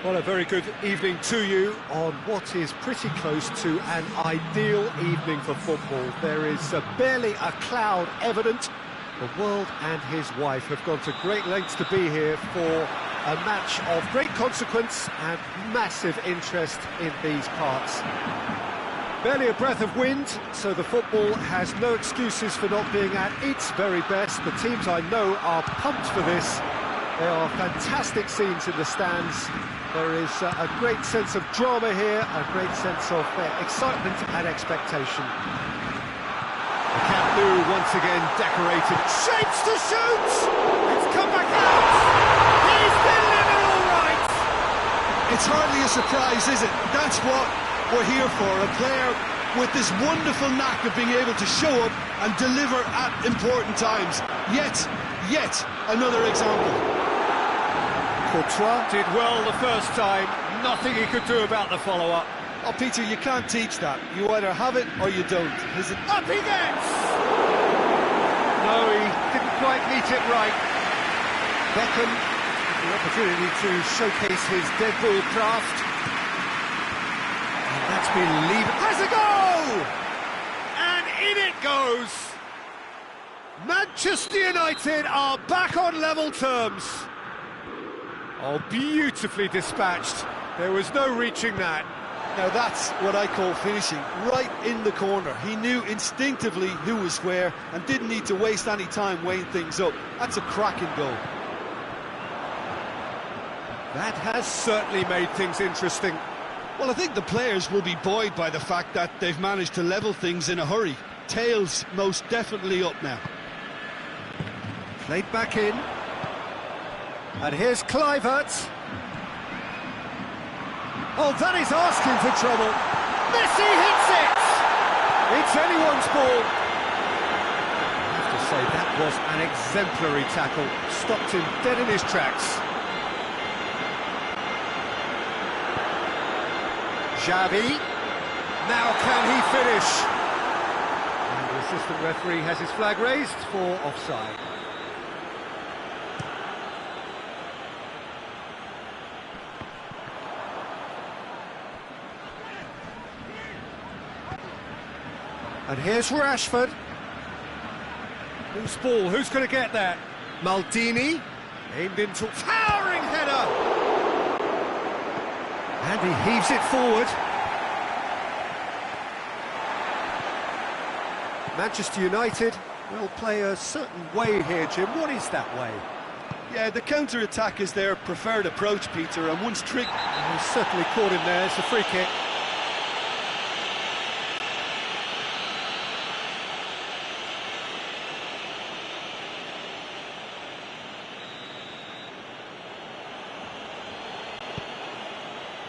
Well, a very good evening to you on what is pretty close to an ideal evening for football. There is barely a cloud evident. The world and his wife have gone to great lengths to be here for a match of great consequence and massive interest in these parts. Barely a breath of wind, so the football has no excuses for not being at its very best. The teams I know are pumped for this. There are fantastic scenes in the stands. There is a great sense of drama here, a great sense of excitement and expectation. The Camp Nou once again decorated. Shapes to shoot! It's come back out! He's delivered all right! It's hardly a surprise, is it? That's what we're here for. A player with this wonderful knack of being able to show up and deliver at important times. Yet another example. Courtois did well the first time, nothing he could do about the follow-up. Oh, Peter, you can't teach that. You either have it or you don't. Is it? Up he gets! No, he didn't quite meet it right. Beckham, the opportunity to showcase his dead ball craft. And that's been levered. Has a goal! And in it goes! Manchester United are back on level terms. Oh, beautifully dispatched. There was no reaching that. Now that's what I call finishing, right in the corner. He knew instinctively who was where and didn't need to waste any time weighing things up. That's a cracking goal. That has certainly made things interesting. Well, I think the players will be buoyed by the fact that they've managed to level things in a hurry. Tails most definitely up now. Played back in. And here's Kluivert. Oh, that is asking for trouble. Messi hits it! It's anyone's ball. I have to say, that was an exemplary tackle. Stopped him dead in his tracks. Xavi. Now can he finish? And the assistant referee has his flag raised for offside. And here's Rashford. Loose ball, who's going to get that? Maldini, aimed into towering header. And he heaves it forward. Manchester United will play a certain way here, Jim. What is that way? Yeah, the counter-attack is their preferred approach, Peter, and once tricked... Oh, certainly caught him there, it's a free kick.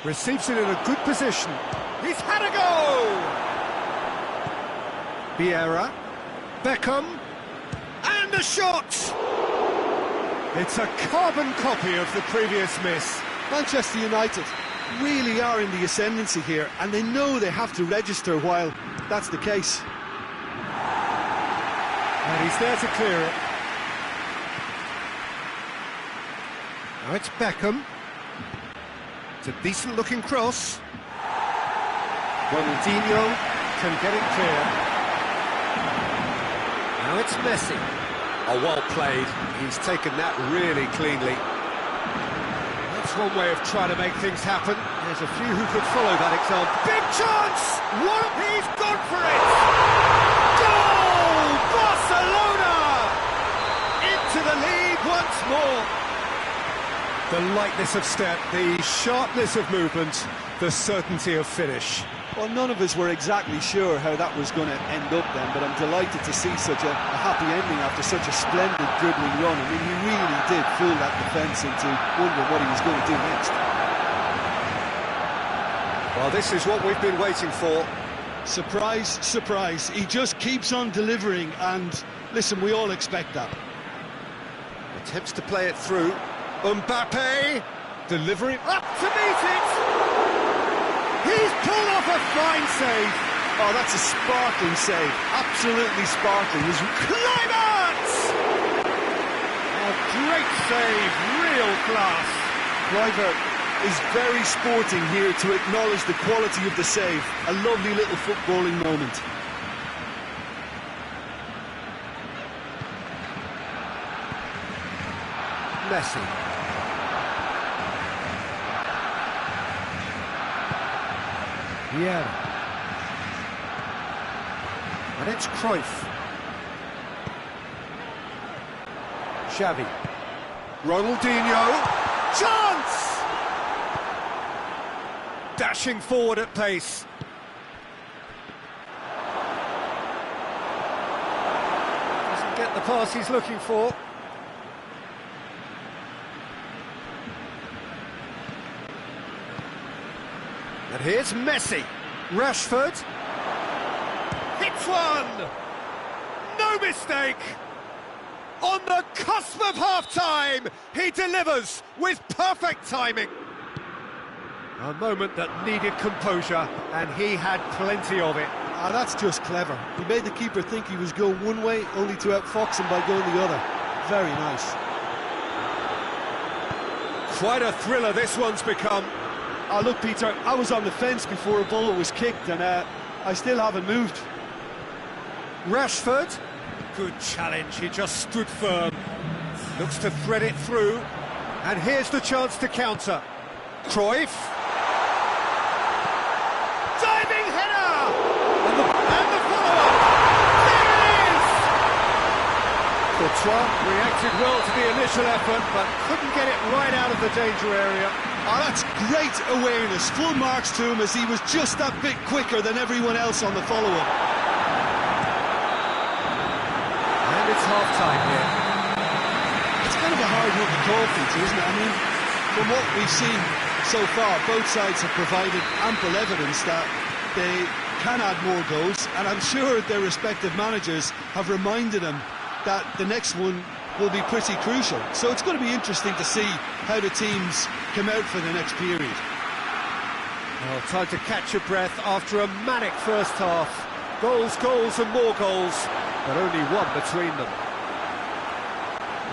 Receives it in a good position. He's had a go! Vieira, Beckham, and a shot! It's a carbon copy of the previous miss. Manchester United really are in the ascendancy here, and they know they have to register while that's the case. And he's there to clear it. Now it's Beckham. It's a decent-looking cross. Ronaldinho can get it clear. Now it's Messi. Oh, well played. He's taken that really cleanly. That's one way of trying to make things happen. There's a few who could follow that example. Big chance! What? He's gone for it! Goal! Barcelona! Into the lead once more. The lightness of step, the sharpness of movement, the certainty of finish. Well, none of us were exactly sure how that was going to end up then, but I'm delighted to see such a happy ending after such a splendid dribbling run. I mean, he really did fool that defence into wondering what he was going to do next. Well, this is what we've been waiting for. Surprise, surprise. He just keeps on delivering, and listen, we all expect that. Attempts to play it through. Mbappe, delivering up to meet it. He's pulled off a fine save. Oh, that's a sparkling save. Absolutely sparkling. Climax! A great save, real class. Kluivert is very sporting here to acknowledge the quality of the save. A lovely little footballing moment. Messi. Yeah. And it's Cruyff. Xavi. Ronaldinho. Chance! Dashing forward at pace. Doesn't get the pass he's looking for. And here's Messi. Rashford. Hits one! No mistake! On the cusp of half-time, he delivers with perfect timing. A moment that needed composure, and he had plenty of it. Ah, that's just clever. He made the keeper think he was going one way, only to outfox him by going the other. Very nice. Quite a thriller this one's become. Oh, look, Peter, I was on the fence before a bullet was kicked, and I still haven't moved. Rashford. Good challenge, he just stood firm. Looks to thread it through. And here's the chance to counter. Cruyff. Diving header! And the follow-up! There it is! Courtois reacted well to the initial effort, but couldn't get it right out of the danger area. Oh, that's great awareness. Full marks to him as he was just that bit quicker than everyone else on the follow-up. And it's half-time here. It's kind of a hard one to call, Peter, isn't it? I mean, from what we've seen so far, both sides have provided ample evidence that they can add more goals, and I'm sure their respective managers have reminded them that the next one will be pretty crucial. So it's going to be interesting to see how the teams come out for the next period. Well, time to catch your breath after a manic first half. Goals, goals and more goals, but only one between them.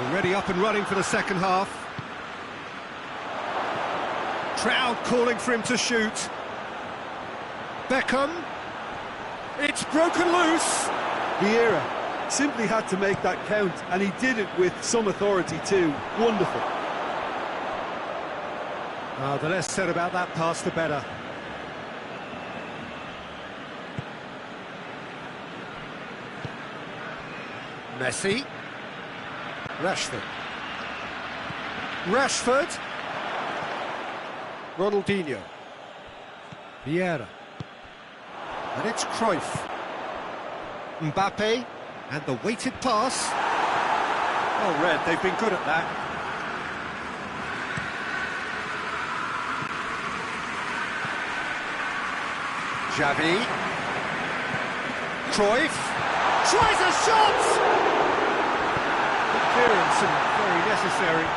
Already up and running for the second half. Crowd calling for him to shoot. Beckham. It's broken loose. Vieira simply had to make that count, and he did it with some authority too. Wonderful. The less said about that pass, the better. Messi. Rashford. Rashford. Ronaldinho. Vieira. And it's Cruyff. Mbappe. And the weighted pass. Oh, Red, they've been good at that. Xavi. Cruyff. Tries a shot! Good clearance and very necessary.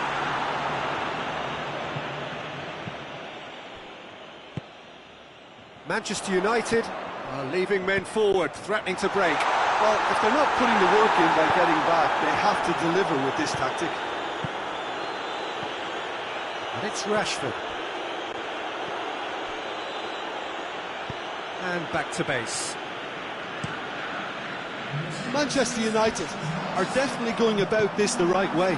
Manchester United are leaving men forward, threatening to break. Well, if they're not putting the work in by getting back, they have to deliver with this tactic. And it's Rashford. And back to base. Manchester United are definitely going about this the right way.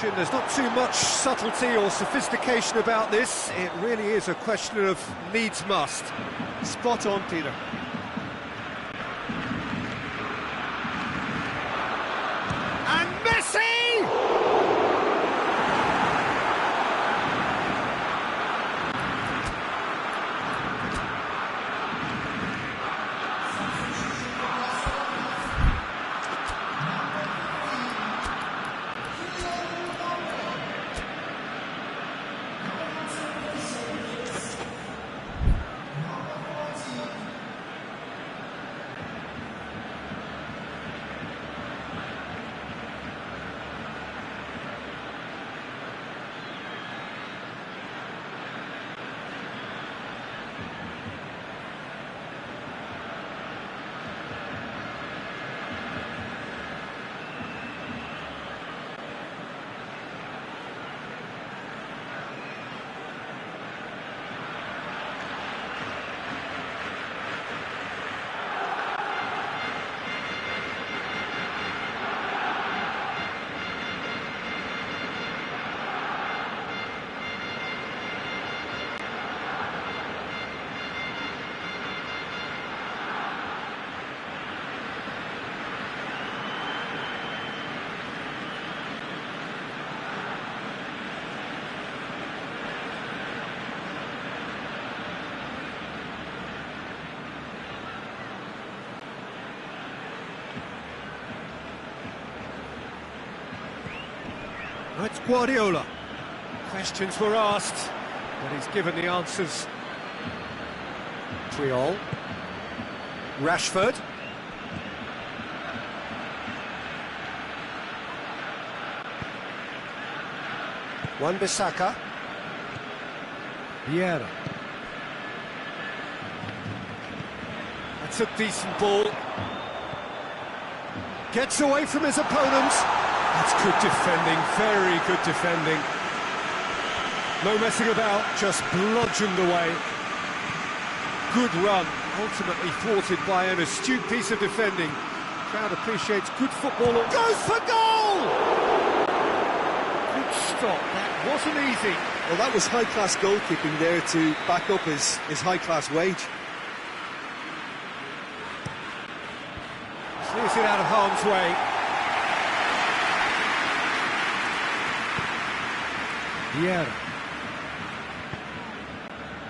Jim, there's not too much subtlety or sophistication about this. It really is a question of needs must. Spot on, Peter. And Messi! It's Guardiola. Questions were asked, but he's given the answers. Triol. Rashford. Wan-Bissaka. Vieira. That's a decent ball. Gets away from his opponents. That's good defending, very good defending. No messing about, just bludgeoned away. Good run, ultimately thwarted by an astute piece of defending. Crowd appreciates good football. Goes for goal! Good stop, that wasn't easy. Well, that was high-class goalkeeping there to back up his high-class wage. Clears it out of harm's way. Vieira.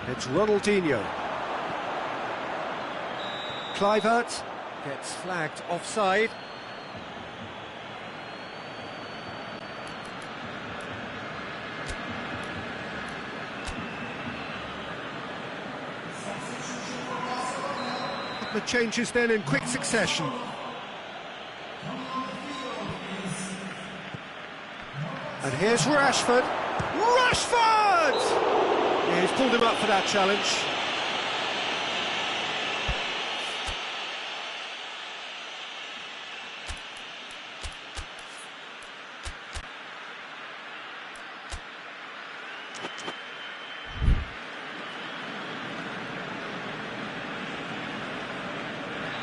It's Ronaldinho. Kluivert gets flagged offside. The changes then in quick succession. And here's Rashford. Rashford! Yeah, he's pulled him up for that challenge.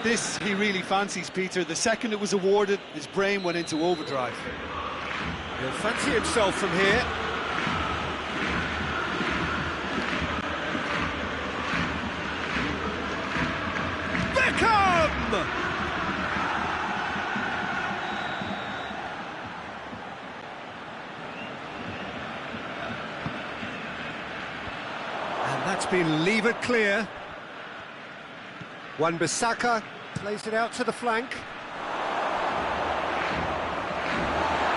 This he really fancies, Peter. The second it was awarded, his brain went into overdrive. He'll fancy himself from here. Beckham! And that's been levered clear. Wan-Bissaka plays it out to the flank.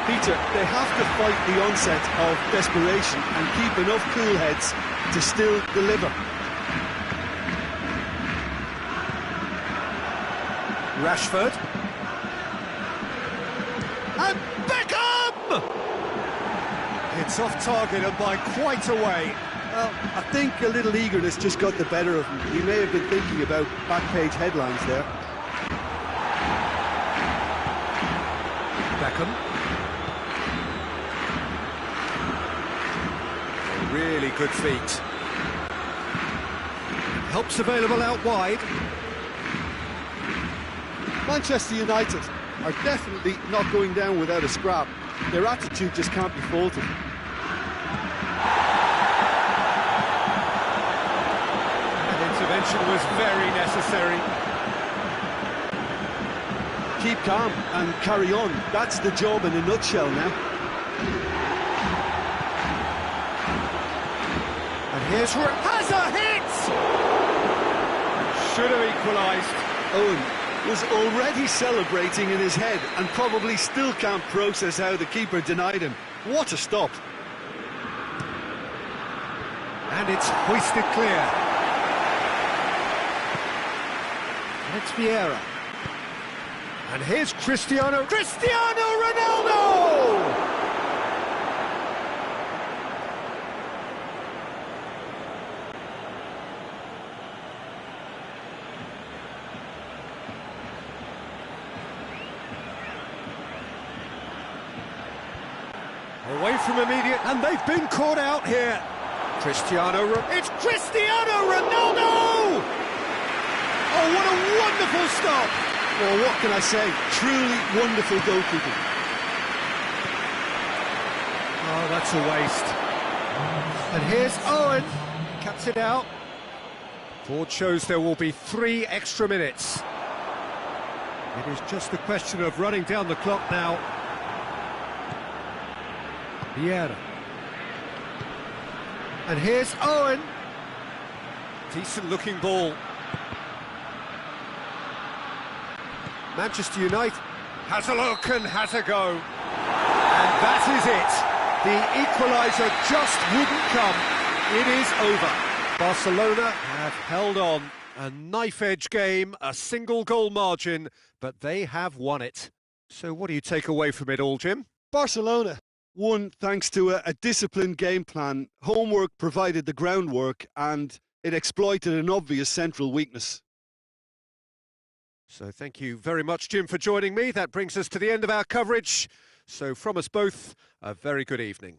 Peter, they have to fight the onset of desperation and keep enough cool heads to still deliver. Rashford. And Beckham! It's off target and by quite a way. Well, I think a little eagerness just got the better of him. He may have been thinking about back-page headlines there. Beckham. Really good feet. Help's available out wide. Manchester United are definitely not going down without a scrap. Their attitude just can't be faulted. An intervention was very necessary. Keep calm and carry on. That's the job in a nutshell now. And here's has a hit! Should have equalised. Owen was already celebrating in his head and probably still can't process how the keeper denied him. What a stop. And it's hoisted clear. And it's Vieira. And here's Cristiano Ronaldo! Away from immediate, and they've been caught out here. It's Cristiano Ronaldo! Oh, what a wonderful stop! Well, what can I say? Truly wonderful goalkeeping. Oh, that's a waste. And here's Owen. Cuts it out. Board shows there will be 3 extra minutes. It is just a question of running down the clock now. Vieira. And here's Owen. Decent looking ball. Manchester United has a look and has a go. And that is it. The equaliser just wouldn't come. It is over. Barcelona have held on. A knife-edge game, a single goal margin, but they have won it. So what do you take away from it all, Jim? Barcelona won thanks to a disciplined game plan. Homework provided the groundwork and it exploited an obvious central weakness. So thank you very much, Jim, for joining me. That brings us to the end of our coverage. So from us both, a very good evening.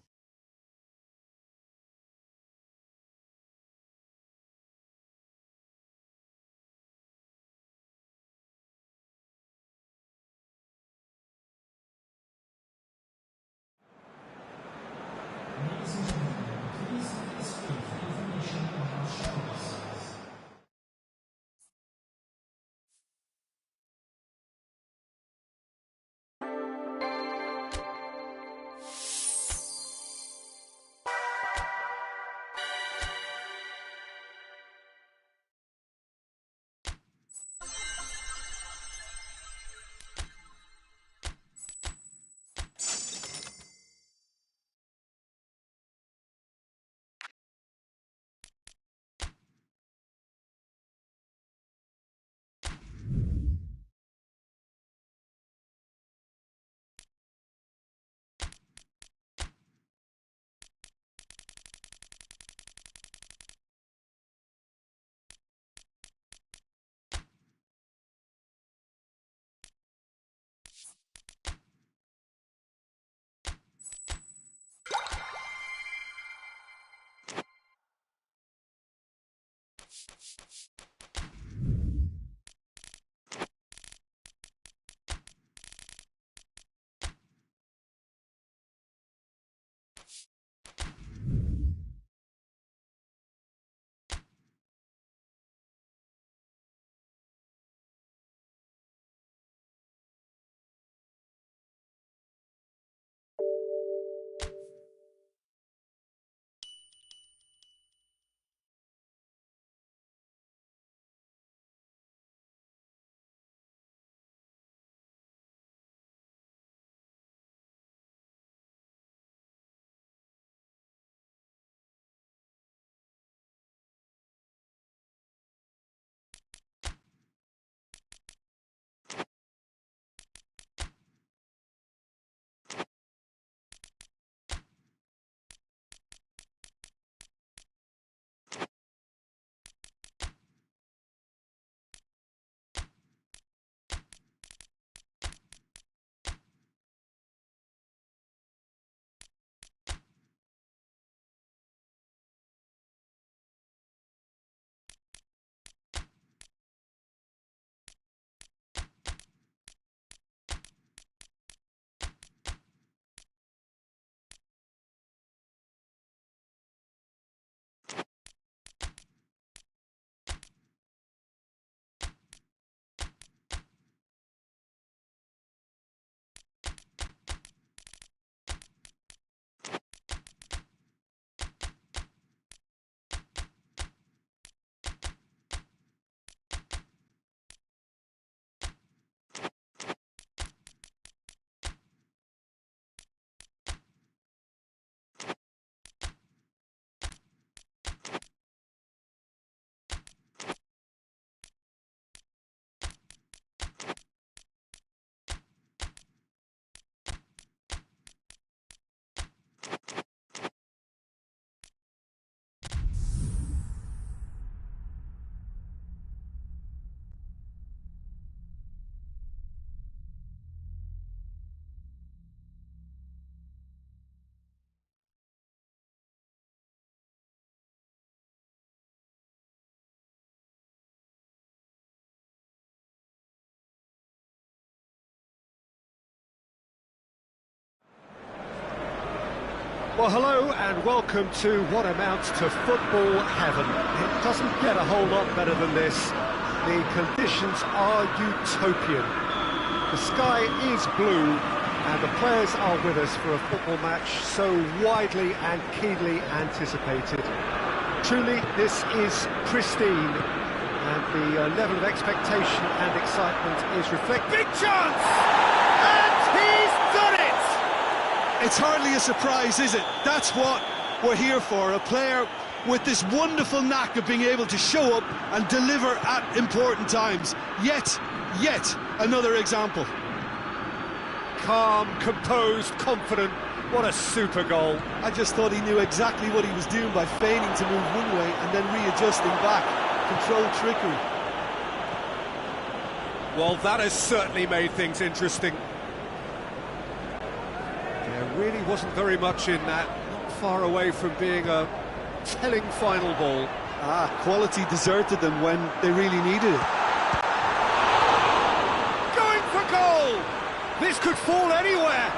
Well, hello and welcome to what amounts to football heaven. It doesn't get a whole lot better than this. The conditions are utopian. The sky is blue and the players are with us for a football match so widely and keenly anticipated. Truly, this is pristine and the level of expectation and excitement is reflected. Big chance! And he's done it! It's hardly a surprise, is it? That's what we're here for. A player with this wonderful knack of being able to show up and deliver at important times. Yet another example. Calm, composed, confident. What a super goal. I just thought he knew exactly what he was doing by feigning to move one way and then readjusting back. Controlled trickery. Well, that has certainly made things interesting. There really wasn't very much in that, not far away from being a telling final ball. Quality deserted them when they really needed it. Going for goal! This could fall anywhere.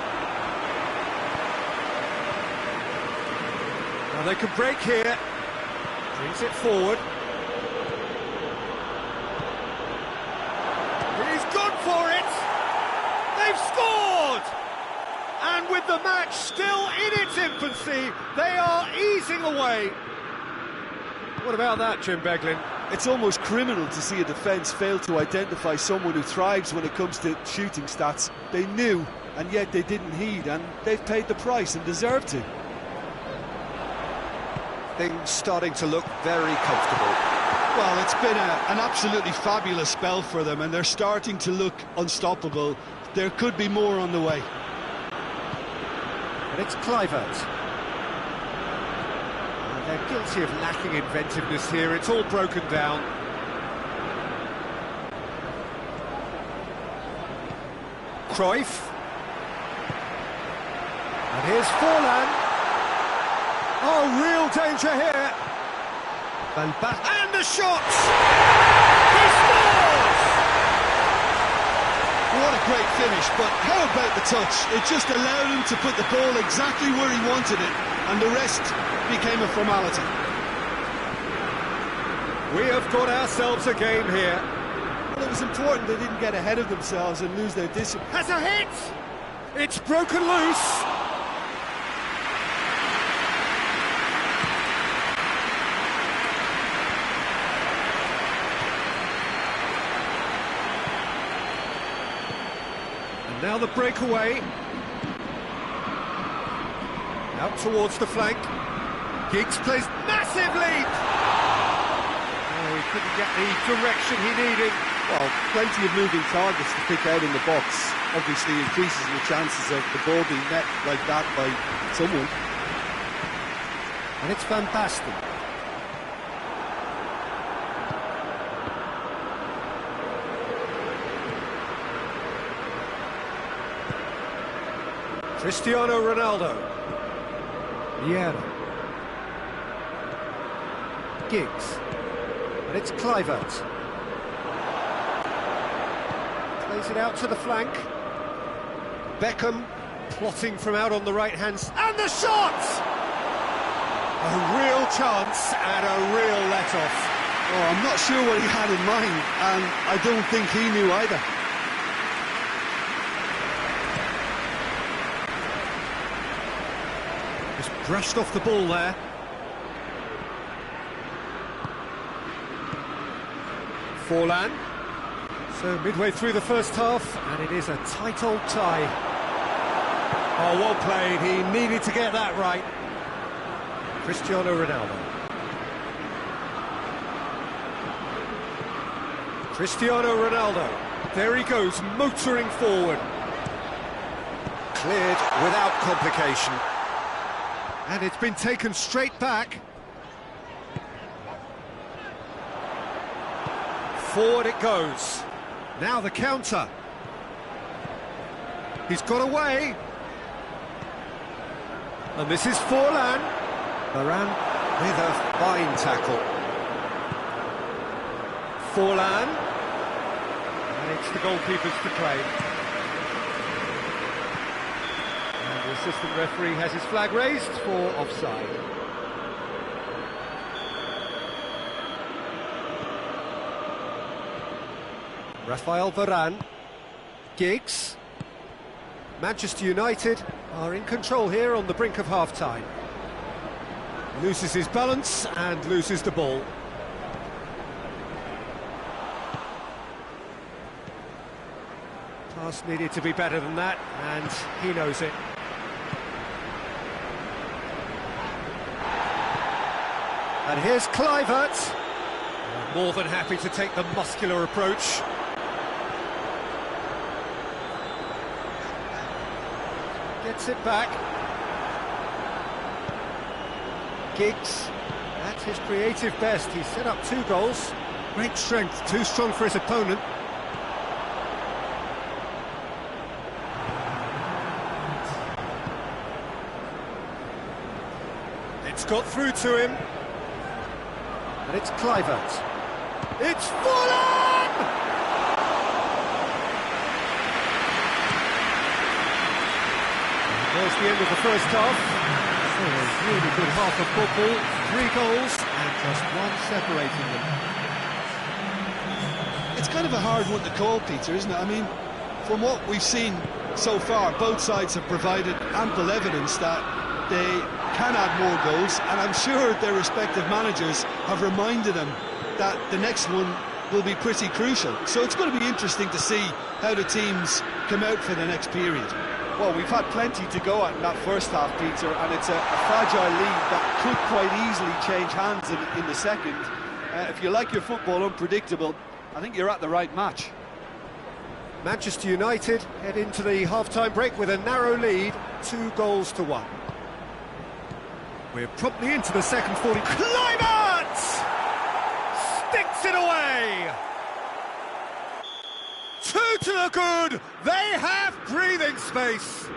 Now they can break here. Brings it forward. He's gone for it! They've scored! And with the match still in its infancy, they are easing away. What about that, Jim Beglin? It's almost criminal to see a defence fail to identify someone who thrives when it comes to shooting stats. They knew, and yet they didn't heed, and they've paid the price and deserve to. Things starting to look very comfortable. Well, it's been an absolutely fabulous spell for them, and they're starting to look unstoppable. There could be more on the way. And it's Kluivert. They're guilty of lacking inventiveness here. It's all broken down. Cruyff. And here's Forlan. Oh, real danger here. Van Basten. And the shot! He scores! What a great finish, but how about the touch? It just allowed him to put the ball exactly where he wanted it, and the rest became a formality. We have got ourselves a game here. Well, it was important they didn't get ahead of themselves and lose their discipline. Has a hit! It's broken loose! And now the breakaway. Out towards the flank. Giggs plays massive leap! Oh, he couldn't get the direction he needed. Well, plenty of moving targets to pick out in the box. Obviously increases the chances of the ball being met like that by someone. And it's Van Basten. Cristiano Ronaldo. Vieira. Giggs. And it's Kluivert. Plays it out to the flank. Beckham plotting from out on the right-hand side. And the shot! A real chance and a real let-off. Oh, I'm not sure what he had in mind, and I don't think he knew either. Just brushed off the ball there. Forlan. So midway through the first half, and it is a tight old tie. Oh, well played. He needed to get that right. Cristiano Ronaldo. Cristiano Ronaldo. There he goes, motoring forward. Cleared without complication. And it's been taken straight back. Forward it goes. Now the counter. He's got away. And this is Forlan. Varane with a fine tackle. Forlan. And it's the goalkeepers to claim. And we'll assistant referee has his flag raised for offside. Rafael Varane. Giggs. Manchester United are in control here on the brink of half-time. Loses his balance and loses the ball. Pass needed to be better than that, and he knows it. And here's Kluivert. More than happy to take the muscular approach. Gets it back. Giggs, at his creative best, he's set up 2 goals. Great strength, too strong for his opponent. It's got through to him. And it's Kluivert. It's Fulham! There's the end of the first half. A really good half of football. 3 goals and just 1 separating them. It's kind of a hard one to call, Peter, isn't it? I mean, from what we've seen so far, both sides have provided ample evidence that they can add more goals, and I'm sure their respective managers have reminded them that the next one will be pretty crucial. So it's going to be interesting to see how the teams come out for the next period. Well, we've had plenty to go at in that first half, Peter, and it's a fragile lead that could quite easily change hands in the second. If you like your football unpredictable, I think you're at the right match. Manchester United head into the half-time break with a narrow lead, 2 goals to 1. We're promptly into the second 40. Kluivert! Sticks it away! 2 to the good! They have breathing space!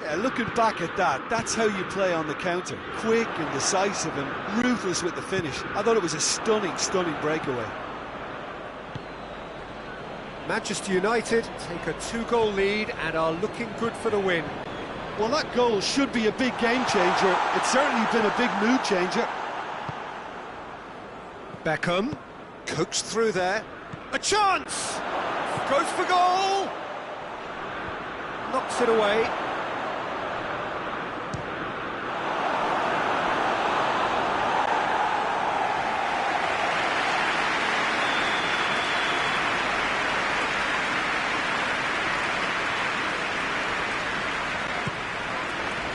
Yeah, looking back at that, that's how you play on the counter. Quick and decisive and ruthless with the finish. I thought it was a stunning, stunning breakaway. Manchester United take a 2-goal lead and are looking good for the win. Well, that goal should be a big game changer. It's certainly been a big mood changer. Beckham coaxed through there. A chance! Goes for goal! Knocks it away.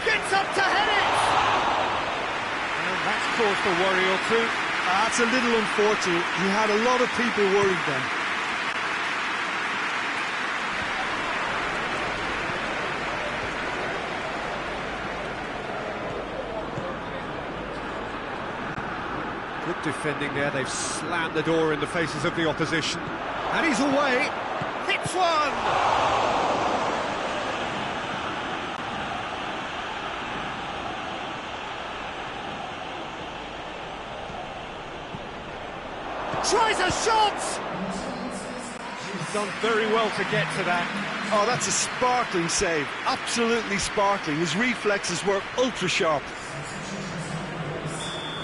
Gets up to head it! And that's caused a worry or two. That's a little unfortunate. He had a lot of people worried then. Good defending there. They've slammed the door in the faces of the opposition. And he's away. Hits one! Tries a shot! He's done very well to get to that. Oh, that's a sparkling save. Absolutely sparkling. His reflexes were ultra sharp.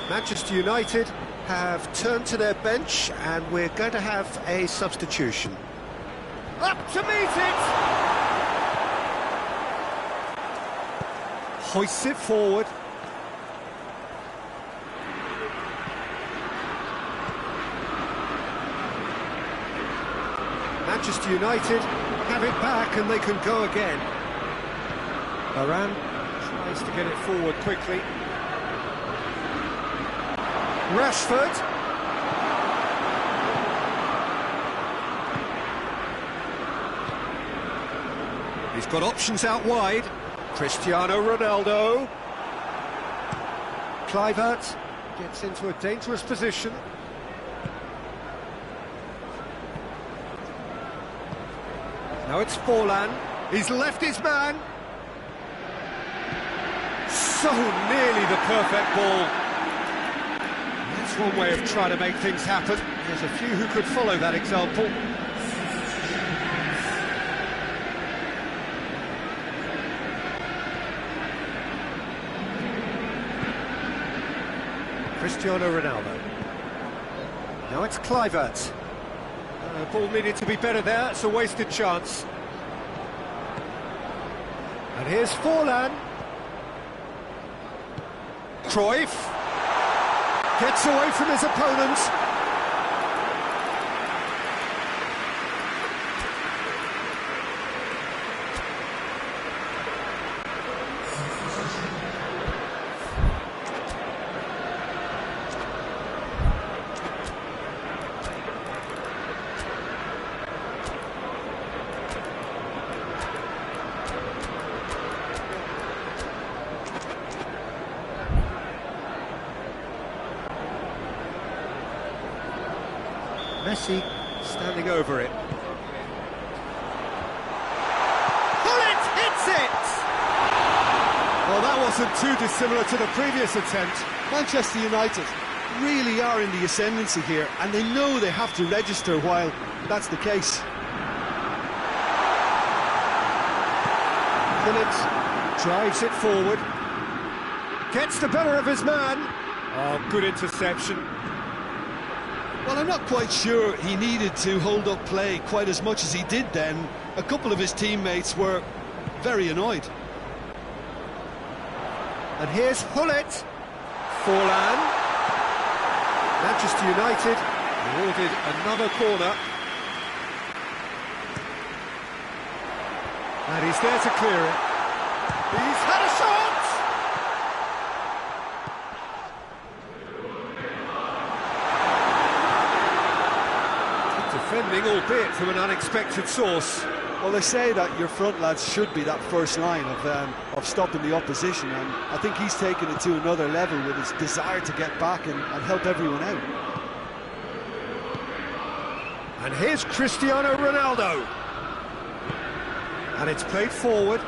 Manchester United have turned to their bench and we're going to have a substitution. Up to meet it! Hoists it forward. Manchester United have it back and they can go again. Varane tries to get it forward quickly. Rashford. He's got options out wide. Cristiano Ronaldo. Kluivert gets into a dangerous position. Now it's Forlan. He's left his man. So nearly the perfect ball. That's one way of trying to make things happen. There's a few who could follow that example. Cristiano Ronaldo. Now it's Kluivert. Ball needed to be better there, it's a wasted chance. And here's Forlan. Cruyff gets away from his opponent. Messi standing over it. Bullet hits it! Well, that wasn't too dissimilar to the previous attempt. Manchester United really are in the ascendancy here, and they know they have to register while that's the case. Bullet drives it forward. Gets the better of his man. Oh, good interception. Well, I'm not quite sure he needed to hold up play quite as much as he did then. A couple of his teammates were very annoyed. And here's Hullet. Forlan. Manchester United awarded another corner. And he's there to clear it. He's had a shot! Defending, albeit from an unexpected source. Well, they say that your front lads should be that first line of stopping the opposition, and I think he's taken it to another level with his desire to get back and help everyone out. And here's Cristiano Ronaldo. And it's played forward.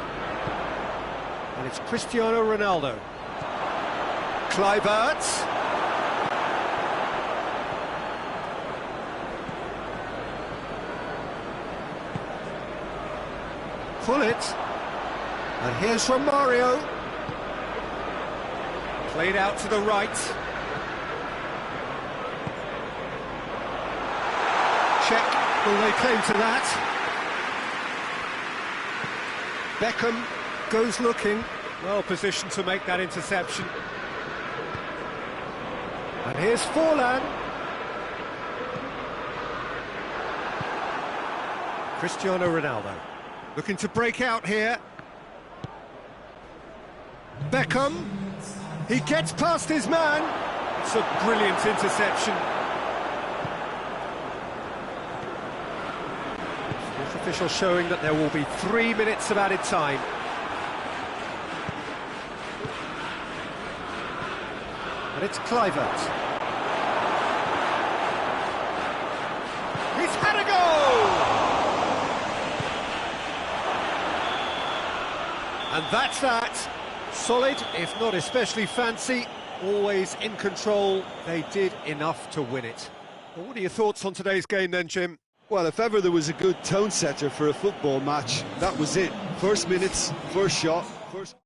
And it's Cristiano Ronaldo. Kluivert. Bullet, and here's Romario. Played out to the right. Check, will they claim to that? Beckham goes looking, well positioned to make that interception. And here's Forlan. Cristiano Ronaldo. Looking to break out here. Beckham. He gets past his man. It's a brilliant interception. Fourth official showing that there will be 3 minutes of added time. And it's Kluivert. He's had a goal! And that's that. Solid, if not especially fancy, always in control. They did enough to win it. Well, what are your thoughts on today's game then, Jim? Well, if ever there was a good tone setter for a football match, that was it. First minutes, first shot, first...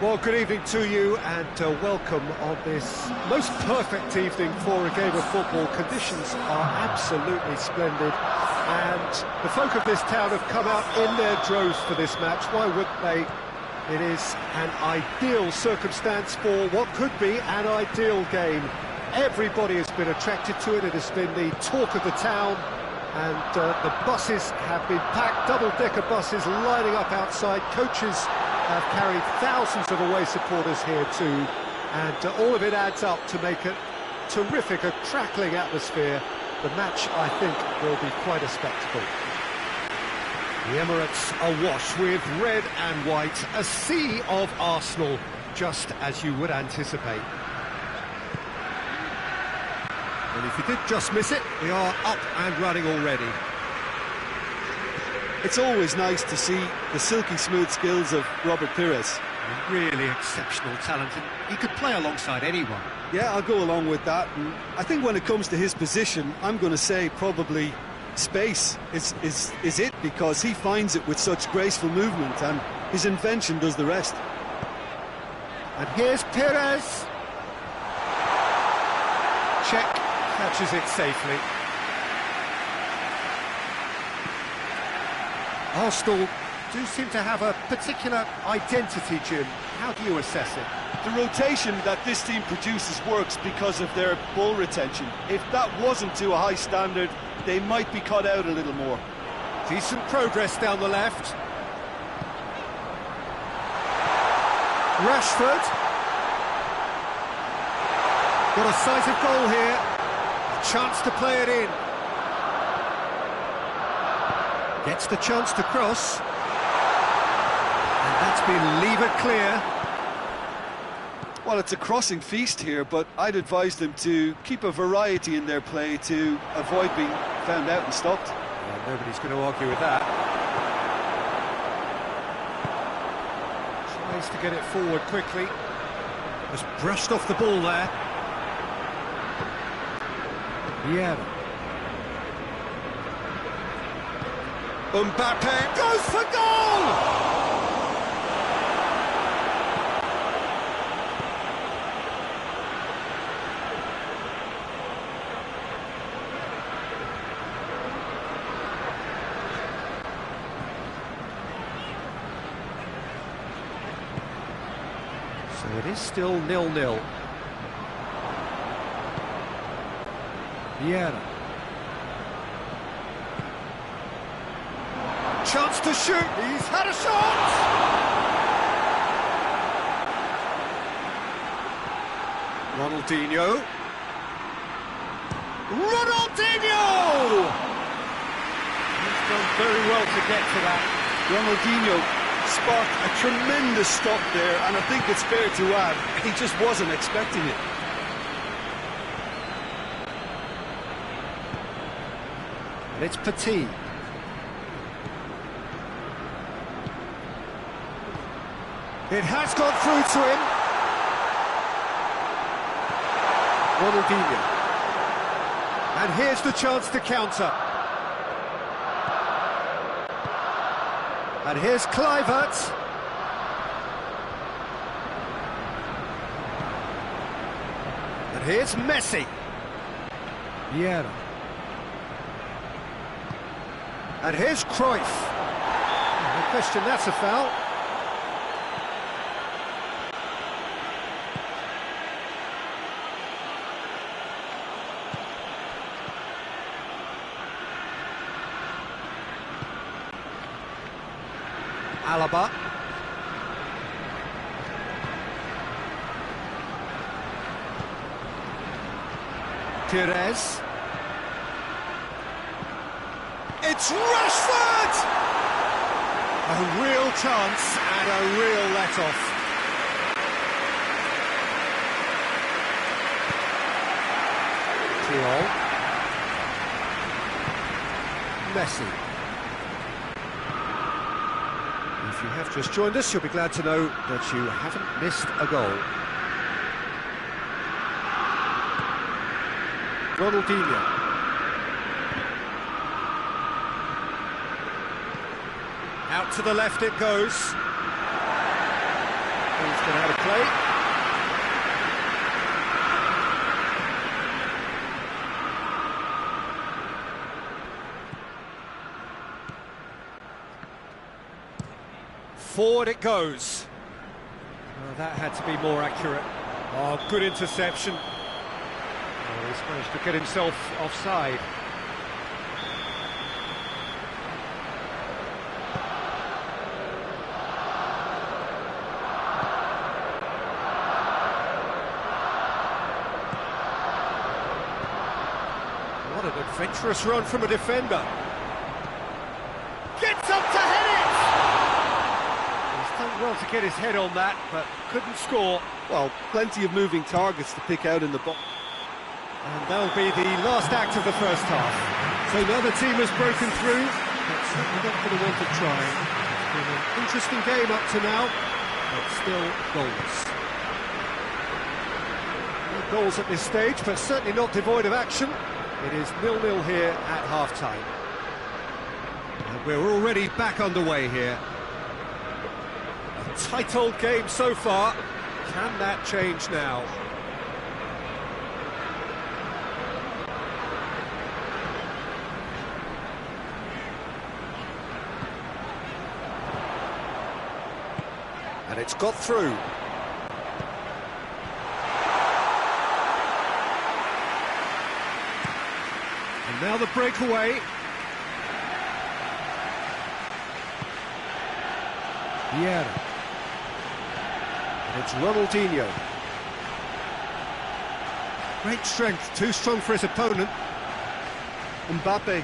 Well, good evening to you and welcome on this most perfect evening for a game of football. Conditions are absolutely splendid and the folk of this town have come out in their droves for this match. Why wouldn't they? It is an ideal circumstance for what could be an ideal game. Everybody has been attracted to it. It has been the talk of the town and the buses have been packed, double-decker buses lining up outside. Coaches have carried thousands of away supporters here too, and all of it adds up to make it terrific, a crackling atmosphere. The match, I think, will be quite a spectacle. The Emirates awash with red and white, a sea of Arsenal, just as you would anticipate. And if you did just miss it, we are up and running already. It's always nice to see the silky smooth skills of Robert Pires. Really exceptional talent, and he could play alongside anyone. Yeah, I'll go along with that. And I think when it comes to his position, I'm going to say probably space is it, because he finds it with such graceful movement, and his invention does the rest. And here's Pires. Check, catches it safely. Arsenal do seem to have a particular identity, Jim. How do you assess it? The rotation that this team produces works because of their ball retention. If that wasn't to a high standard, they might be cut out a little more. Decent progress down the left. Rashford. Got a sight of goal here. A chance to play it in. Gets the chance to cross. And that's been levered clear. Well, it's a crossing feast here, but I'd advise them to keep a variety in their play to avoid being found out and stopped. Well, nobody's going to argue with that. Tries to get it forward quickly. Just brushed off the ball there. Yeah. Mbappe goes for goal! So it is still 0-0. Vieira. Chance to shoot, he's had a shot! Ronaldinho. He's done very well to get to that. Ronaldinho sparked a tremendous stop there, and I think it's fair to add, he just wasn't expecting it. And it's Petit. It has gone through to him. Ronaldinho. And here's the chance to counter. And here's Kluivert. And here's Messi. Vieira. And here's Cruyff. No question, that's a foul. Alaba. Pires. It's Rashford! A real chance and a real let-off. Puyol. Messi. If you have just joined us, you'll be glad to know that you haven't missed a goal. Ronaldinho. Out to the left it goes. He's taken out of play. Forward it goes. Oh, that had to be more accurate. Oh, good interception. Oh, he's managed to get himself offside. What an adventurous run from a defender. Gets up to head it! He's done well to get his head on that, but couldn't score. Well, plenty of moving targets to pick out in the box. And that'll be the last act of the first half. So the other team has broken through, but certainly not going to want to try. It's been an interesting game up to now, but still goals. No goals at this stage, but certainly not devoid of action. It is 0-0 here at half-time. And we're already back underway here. A tight old game so far. Can that change now? And it's got through. And now the breakaway. Vieira. And it's Ronaldinho. Great strength, too strong for his opponent. Mbappe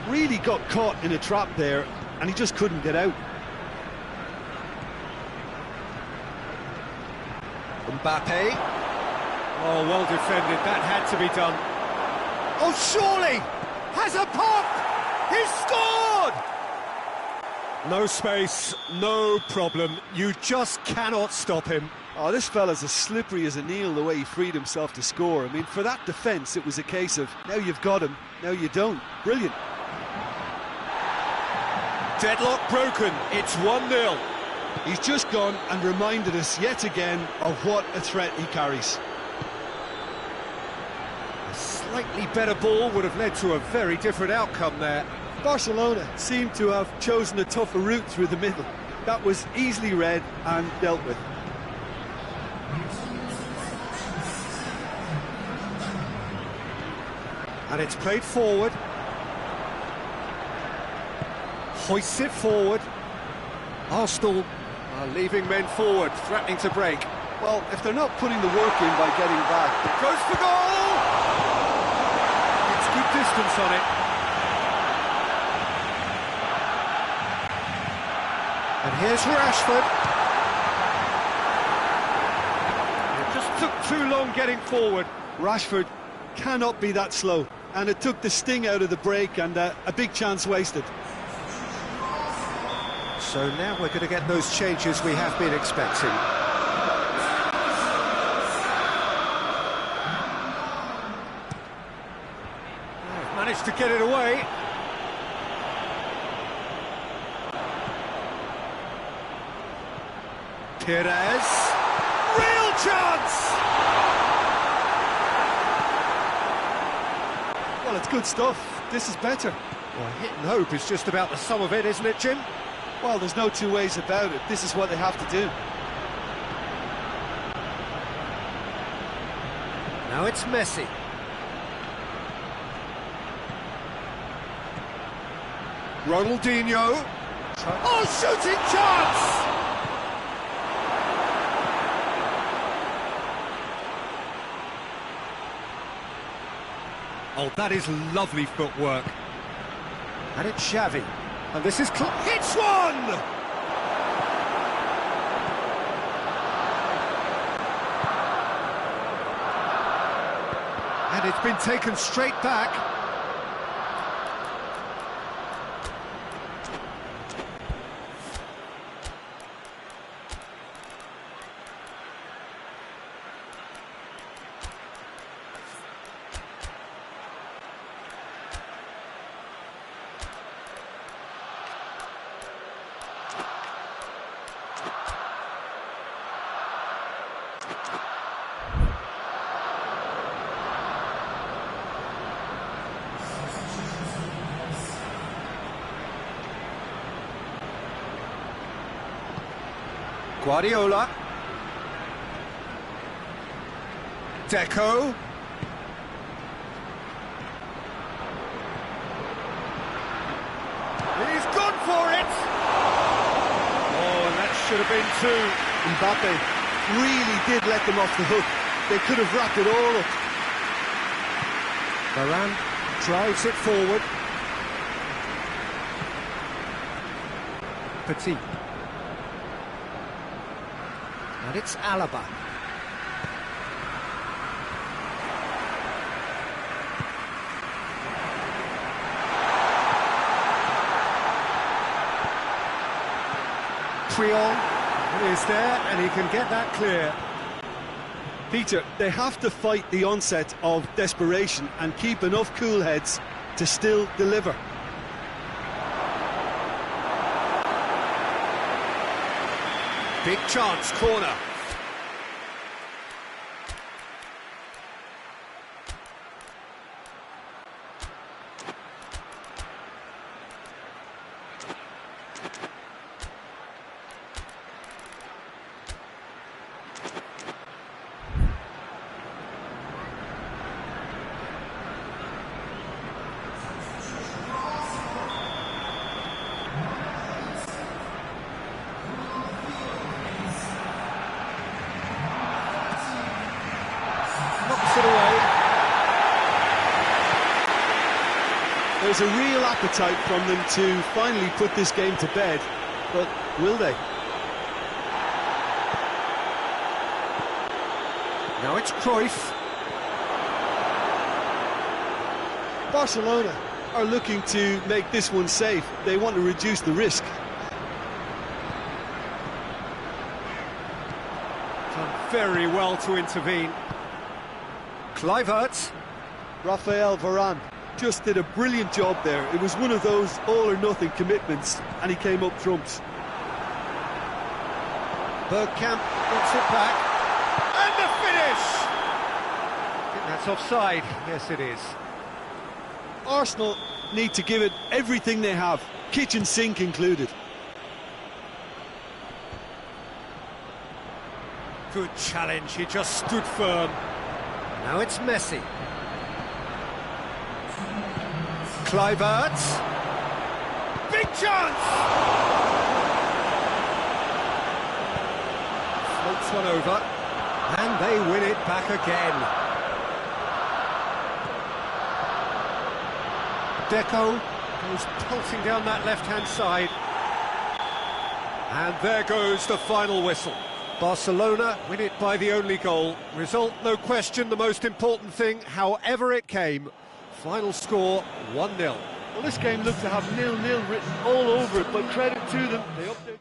really got caught in a trap there, and he just couldn't get out. Mbappe. Oh, well defended, that had to be done. Oh, surely! Has a pop! He's scored! No space, no problem. You just cannot stop him. Oh, this fella's as slippery as an eel the way he freed himself to score. I mean, for that defence, it was a case of, now you've got him, now you don't. Brilliant. Deadlock broken, it's 1-0. He's just gone and reminded us yet again of what a threat he carries. A slightly better ball would have led to a very different outcome there. Barcelona seemed to have chosen a tougher route through the middle. That was easily read and dealt with. And it's played forward. Hoists it forward. Arsenal are leaving men forward, threatening to break. Well, if they're not putting the work in by getting back... Goes for goal! It's good distance on it. And here's Rashford. It just took too long getting forward. Rashford cannot be that slow, and it took the sting out of the break and a big chance wasted. So now we're going to get those changes we have been expecting. Oh, managed to get it away. Perez. Real chance! Well, it's good stuff. This is better. Well, hit and hope is just about the sum of it, isn't it, Jim? Well, there's no two ways about it. This is what they have to do. Now it's Messi. Ronaldinho. Oh, shooting chance! Oh, that is lovely footwork. And it's Xavi. And this is... It's one! And it's been taken straight back. Guardiola. Deco. He's gone for it! Oh, and that should have been two. Mbappe really did let them off the hook. They could have wrapped it all up. Varane drives it forward. Petit. And it's Alaba. Trion is there, and he can get that clear. Peter, they have to fight the onset of desperation and keep enough cool heads to still deliver. Big chance, corner. Knocks it away. There's a real appetite from them to finally put this game to bed, but will they? Now it's Cruyff. Barcelona are looking to make this one safe. They want to reduce the risk. Done very well to intervene. Kluivert. Rafael Varane just did a brilliant job there. It was one of those all-or-nothing commitments, and he came up trumps. Bergkamp gets it back. And the finish! I think that's offside. Yes, it is. Arsenal need to give it everything they have, kitchen sink included. Good challenge. He just stood firm. Now it's Messi. Kluivert. Big chance! Floats one over. And they win it back again. Deco goes pelting down that left-hand side. And there goes the final whistle. Barcelona win it by the only goal. Result, no question, the most important thing, however it came. Final score, 1-0. Well, this game looked to have 0-0 written all over it, but credit to them, they upped their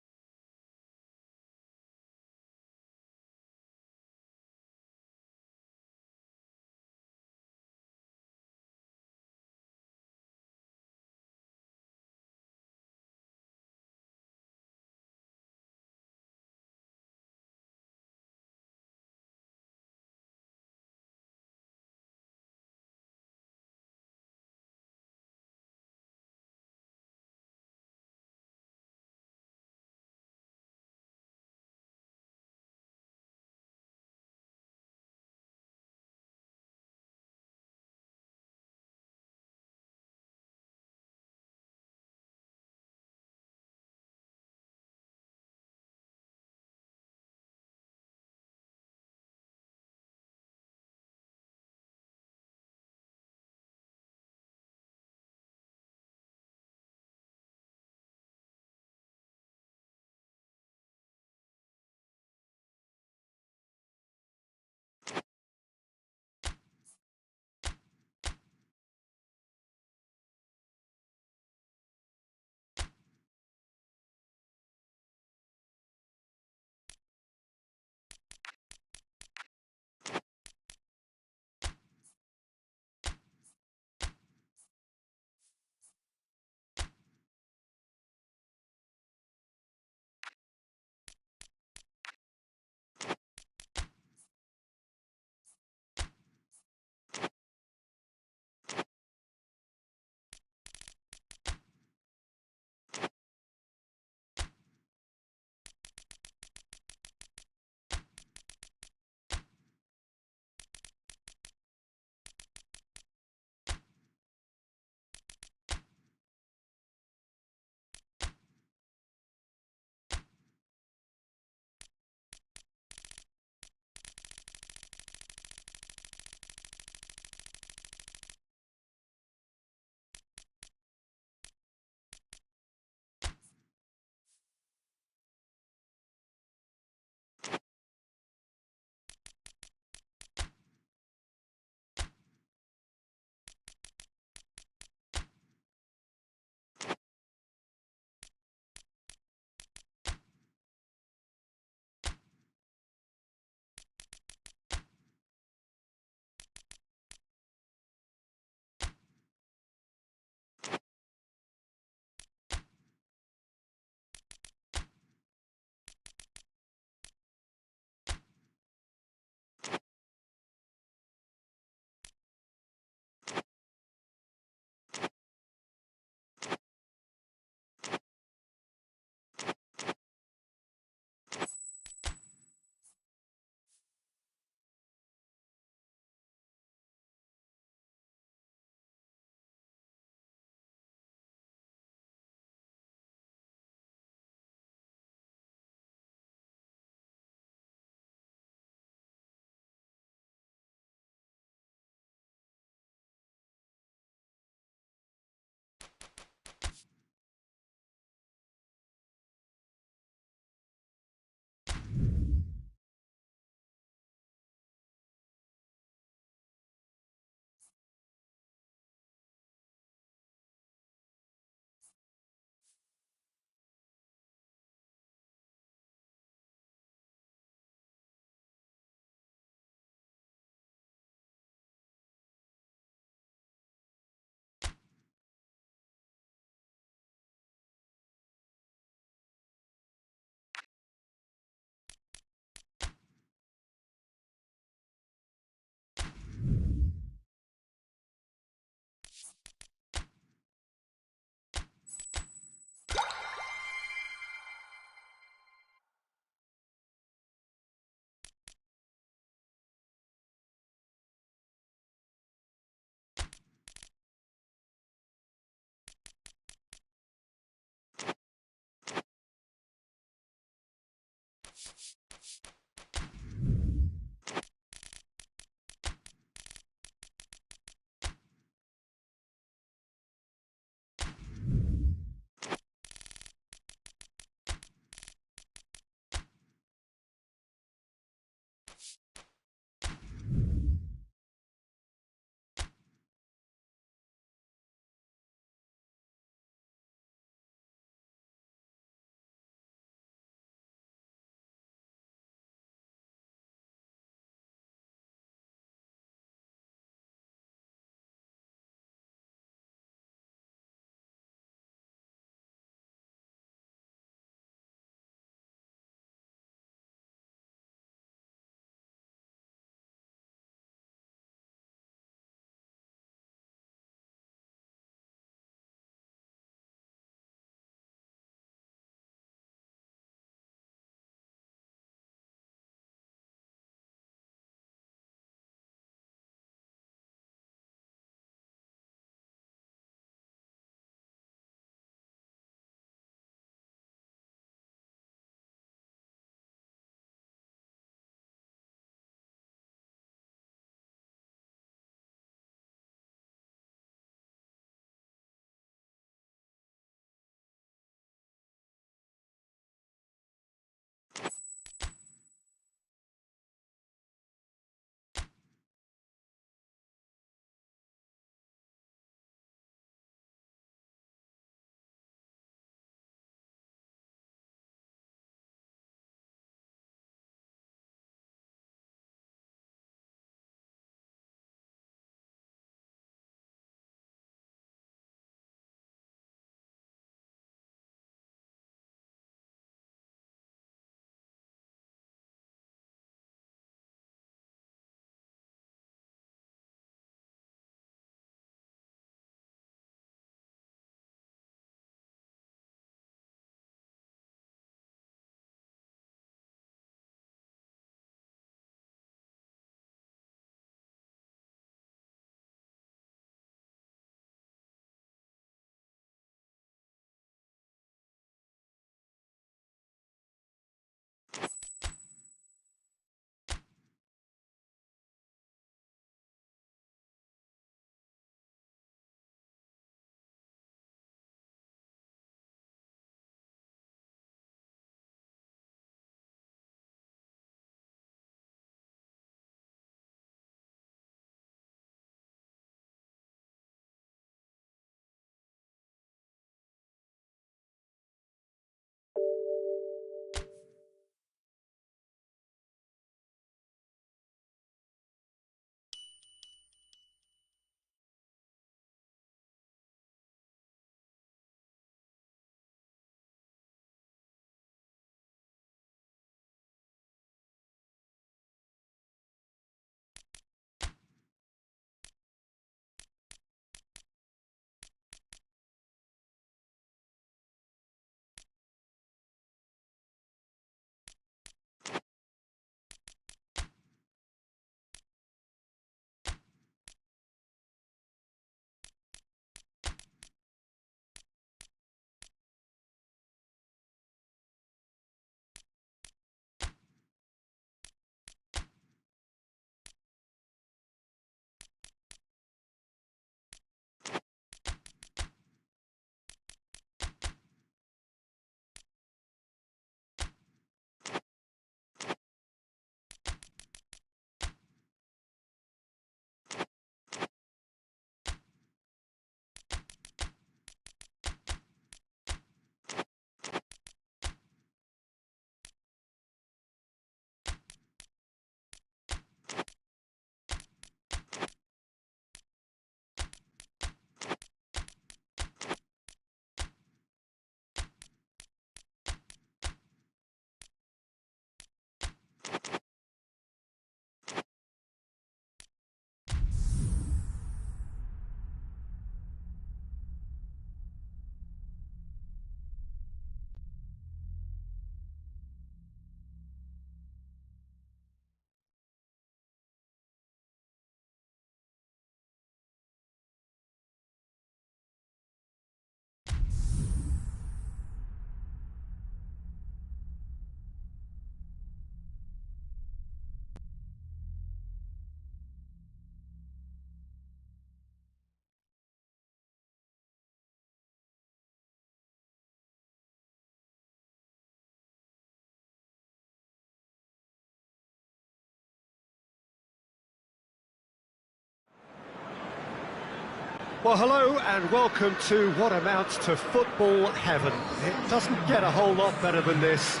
Well, hello and welcome to what amounts to football heaven. It doesn't get a whole lot better than this.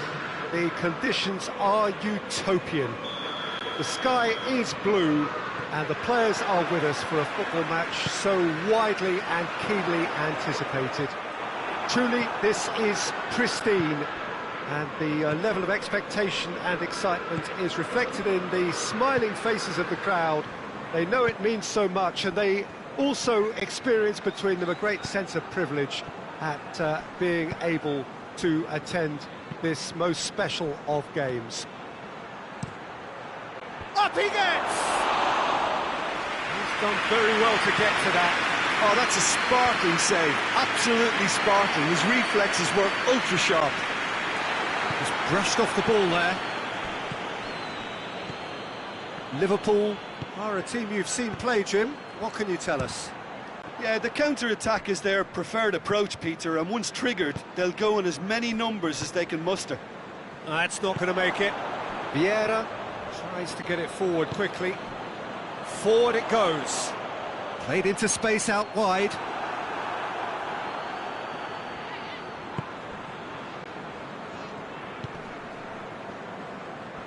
The conditions are utopian. The sky is blue and the players are with us for a football match so widely and keenly anticipated. Truly, this is pristine, and the level of expectation and excitement is reflected in the smiling faces of the crowd. They know it means so much, and they also experience between them a great sense of privilege at being able to attend this most special of games. Up he gets! He's done very well to get to that. Oh, that's a sparkling save, absolutely sparkling. His reflexes were ultra sharp. Just brushed off the ball there. Liverpool are a team you've seen play, Jim. What can you tell us? Yeah, the counter-attack is their preferred approach, Peter, and once triggered, they'll go in as many numbers as they can muster. That's not going to make it. Vieira tries to get it forward quickly. Forward it goes. Played into space out wide.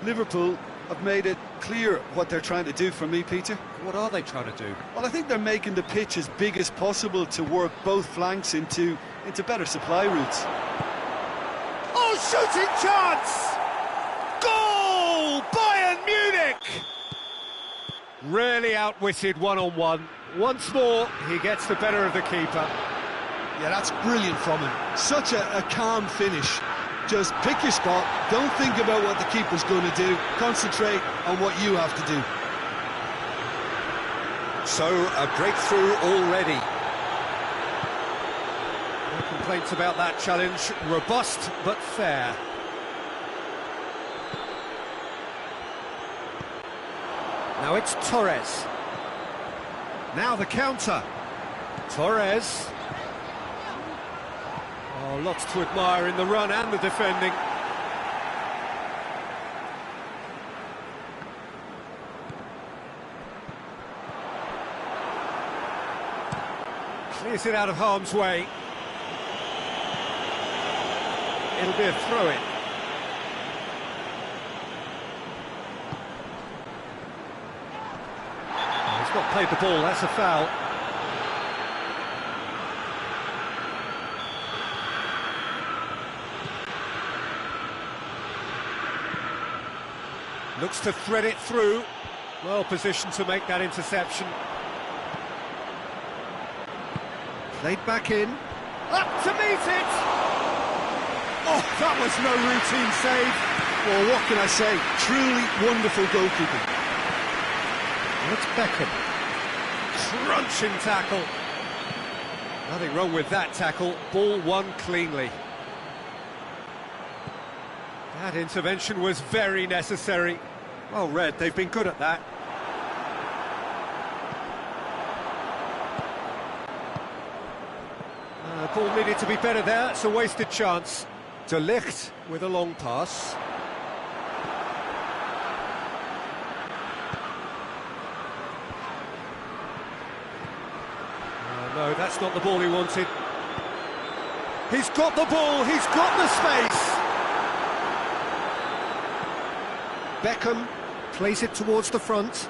Liverpool have made it clear what they're trying to do for me, Peter. What are they trying to do? Well, I think they're making the pitch as big as possible to work both flanks into better supply routes. Oh, shooting chance! Goal! Bayern Munich! Really outwitted one-on-one. Once more, he gets the better of the keeper. Yeah, that's brilliant from him. Such a calm finish. Just pick your spot, don't think about what the keeper's going to do, concentrate on what you have to do. So, a breakthrough already. No complaints about that challenge. Robust, but fair. Now it's Torres. Now the counter. Torres. Oh, lots to admire in the run and the defending. Clears it out of harm's way. It'll be a throw-in. Oh, he's not played the ball, that's a foul. Looks to thread it through. Well positioned to make that interception. Played back in. Up to meet it! Oh, that was no routine save. Well, what can I say? Truly wonderful goalkeeping. It's Beckham. Crunching tackle. Nothing wrong with that tackle. Ball won cleanly. That intervention was very necessary. Well read, they've been good at that. Ball needed to be better there, it's a wasted chance. De Ligt with a long pass. No, that's not the ball he wanted. He's got the ball, he's got the space! Beckham plays it towards the front.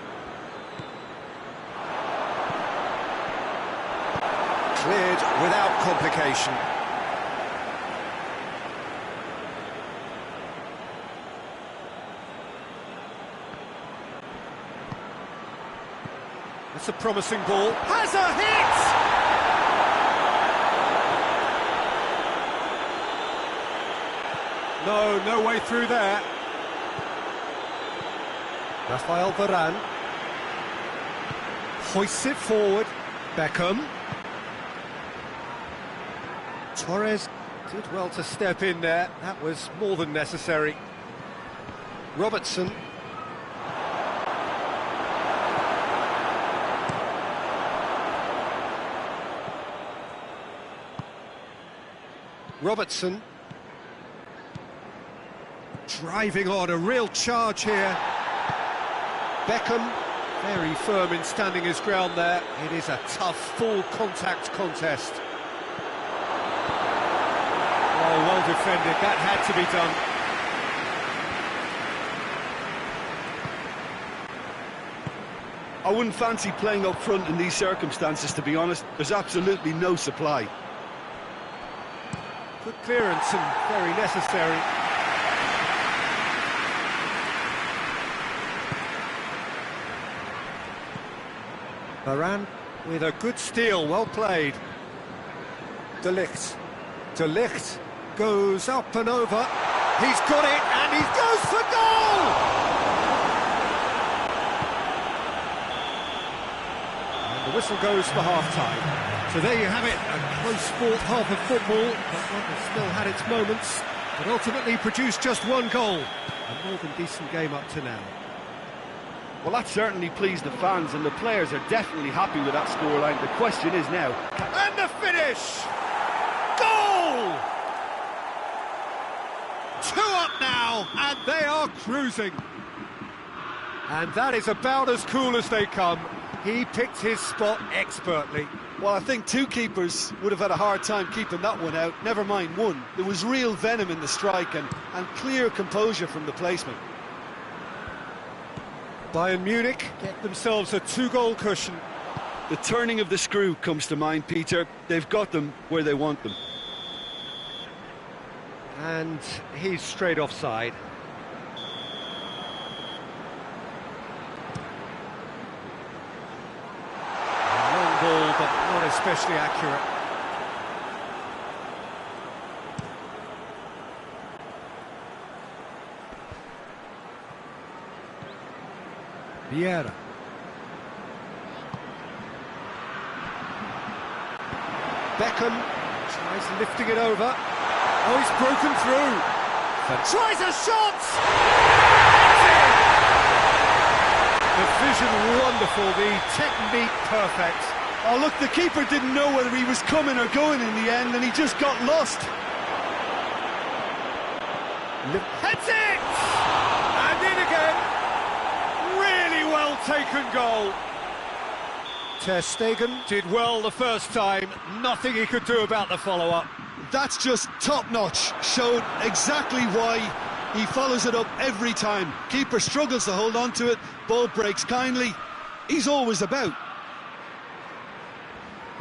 Cleared without complication. That's a promising ball. Has a hit! No way through there. Rafael Varane hoists it forward. Beckham. Torres did well to step in there. That was more than necessary. Robertson. Robertson. Driving on, a real charge here. Beckham Very firm in standing his ground there. It is a tough, full contact contest. Oh, well defended. That had to be done. I wouldn't fancy playing up front in these circumstances, to be honest. There's absolutely no supply. Good clearance and very necessary. Varane with a good steal, well played. De Ligt. De Ligt goes up and over. He's got it and he goes for goal! And the whistle goes for half-time. So there you have it, a close-fought half of football, but one that still had its moments, but ultimately produced just one goal. A more than decent game up to now. Well, that certainly pleased the fans, and the players are definitely happy with that scoreline. The question is now... And the finish! Goal! 2 up now, and they are cruising. And that is about as cool as they come. He picked his spot expertly. Well, I think 2 keepers would have had a hard time keeping that one out, never mind 1. There was real venom in the strike and clear composure from the placement. Bayern Munich get themselves a 2-goal cushion. The turning of the screw comes to mind, Peter. They've got them where they want them. And he's straight offside. A long ball, but not especially accurate. Vieira. Beckham tries lifting it over. Oh, he's broken through. Tries a shot! The vision wonderful, the technique perfect. Oh, look, the keeper didn't know whether he was coming or going in the end, and he just got lost. Heads it! And in again. Really well taken goal. Ter Stegen did well the first time. Nothing he could do about the follow-up. That's just top-notch. Showed exactly why he follows it up every time. Keeper struggles to hold on to it. Ball breaks kindly. He's always about.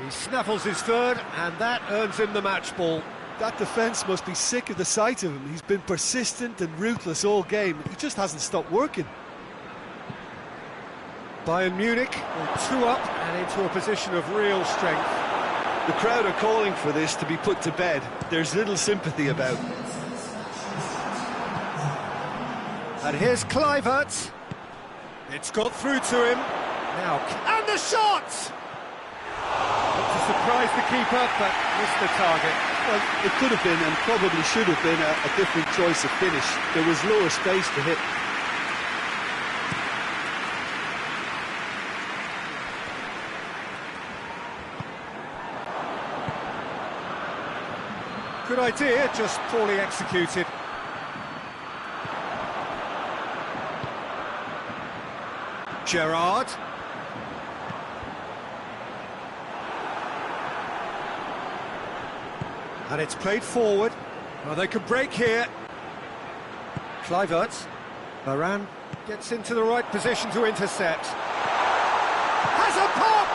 He snaffles his third, and that earns him the match ball. That defence must be sick of the sight of him. He's been persistent and ruthless all game. He just hasn't stopped working. Bayern Munich will 2 up and into a position of real strength. The crowd are calling for this to be put to bed. There's little sympathy about. And here's Kluivert. It's got through to him. Now, and the shot! Not to surprise the keeper, but missed the target. Well, it could have been and probably should have been a different choice of finish. There was lower space to hit. Good idea, just poorly executed. Gerrard. And it's played forward. Well, they could break here. Kluivert. Varane gets into the right position to intercept. Has a pop!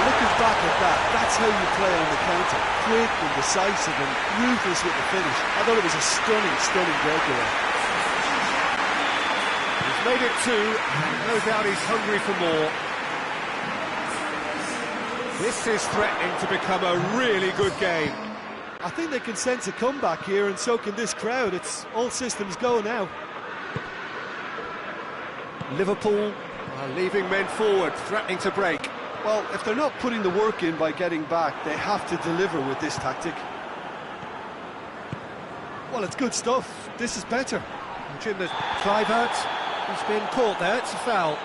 Looking back at that, that's how you play on the counter. Quick and decisive and ruthless with the finish. I thought it was a stunning, stunning breakaway. He's made it 2, and no doubt he's hungry for more. This is threatening to become a really good game. I think they can sense a comeback here, and so can this crowd. It's all systems go now. Liverpool are leaving men forward, threatening to break. Well, if they're not putting the work in by getting back, they have to deliver with this tactic. Well, it's good stuff. This is better. Jim, there's Kluivert. He's been caught there. It's a foul.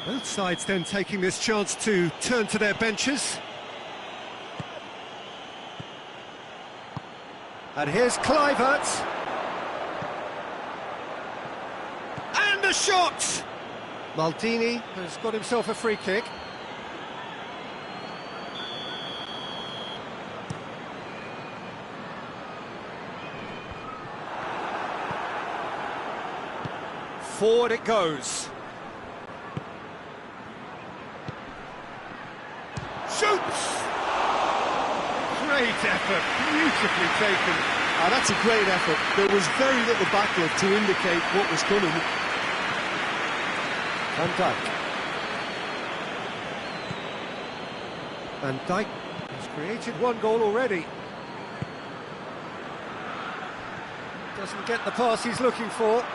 Both sides then taking this chance to turn to their benches. And here's Kluivert. And a shot! Maldini has got himself a free kick. Forward it goes. Shoots! Great effort, beautifully taken. That's a great effort. There was very little backlip to indicate what was coming. Van Dijk. Van Dijk has created one goal already. Doesn't get the pass he's looking for.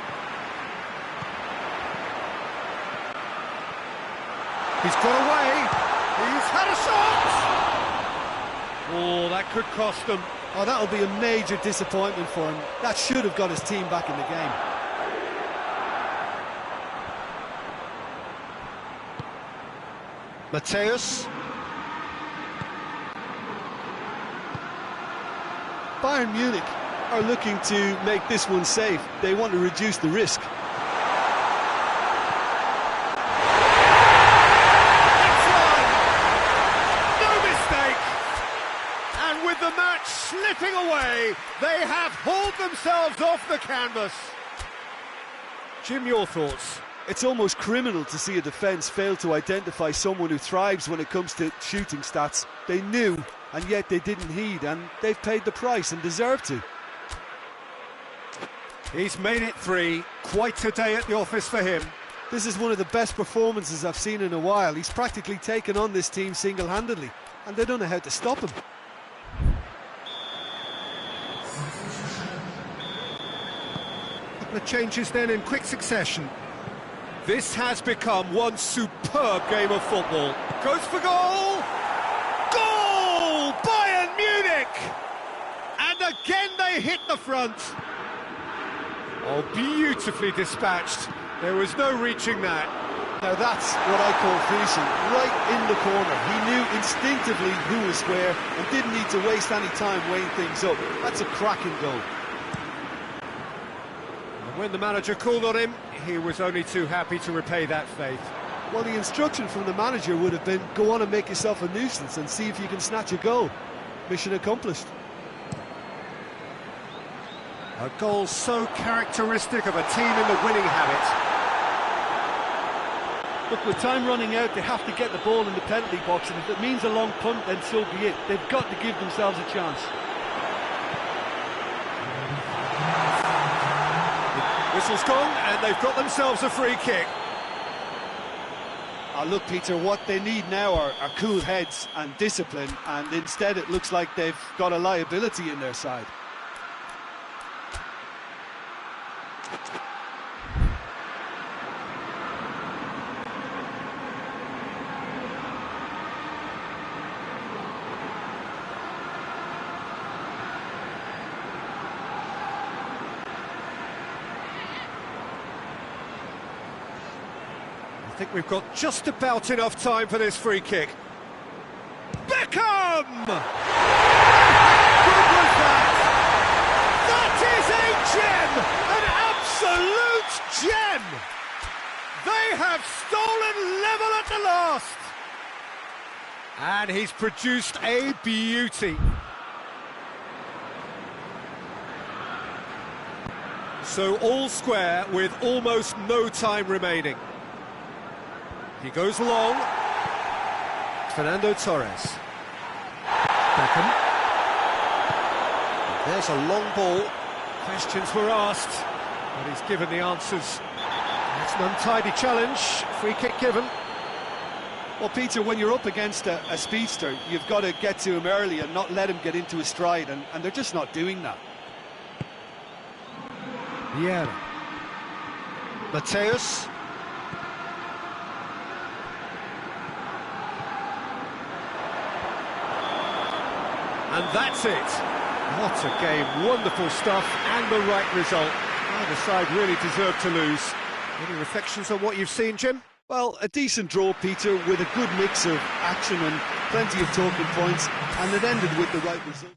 He's got away. He's had a shot. Oh, that could cost them. Oh, that'll be a major disappointment for him. That should have got his team back in the game. Mateus. Bayern Munich are looking to make this one safe. They want to reduce the risk. The match slipping away, they have hauled themselves off the canvas. Jim, your thoughts? It's almost criminal to see a defence fail to identify someone who thrives when it comes to shooting stats. They knew, and yet they didn't heed, and they've paid the price and deserve to. He's made it 3, quite a day at the office for him. This is one of the best performances I've seen in a while. He's practically taken on this team single-handedly, and they don't know how to stop him. The changes then in quick succession. This has become one superb game of football. Goes for goal! Goal! Bayern Munich! And again they hit the front. Oh, beautifully dispatched. There was no reaching that. Now that's what I call finishing, right in the corner. He knew instinctively who was where and didn't need to waste any time weighing things up. That's a cracking goal. When the manager called on him, he was only too happy to repay that faith. Well, the instruction from the manager would have been, go on and make yourself a nuisance and see if you can snatch a goal. Mission accomplished. A goal so characteristic of a team in the winning habit. Look, with time running out, they have to get the ball in the penalty box, and if it means a long punt, then so be it. They've got to give themselves a chance. Whistle's gone, and they've got themselves a free kick. Look, Peter, what they need now are cool heads and discipline, and instead it looks like they've got a liability in their side. I think we've got just about enough time for this free kick. Beckham! How good was that? That is a gem! An absolute gem! They have stolen level at the last! And he's produced a beauty. So all square with almost no time remaining. He goes long. Fernando Torres. Beckham. There's a long ball. Questions were asked, but he's given the answers. It's an untidy challenge. Free kick given. Well, Peter, when you're up against a speedster, you've got to get to him early and not let him get into his stride, and they're just not doing that. Vieira. Mateus. And that's it. What a game, wonderful stuff, and the right result. Neither side really deserved to lose. Any reflections on what you've seen, Jim? Well, a decent draw, Peter, with a good mix of action and plenty of talking points, and it ended with the right result.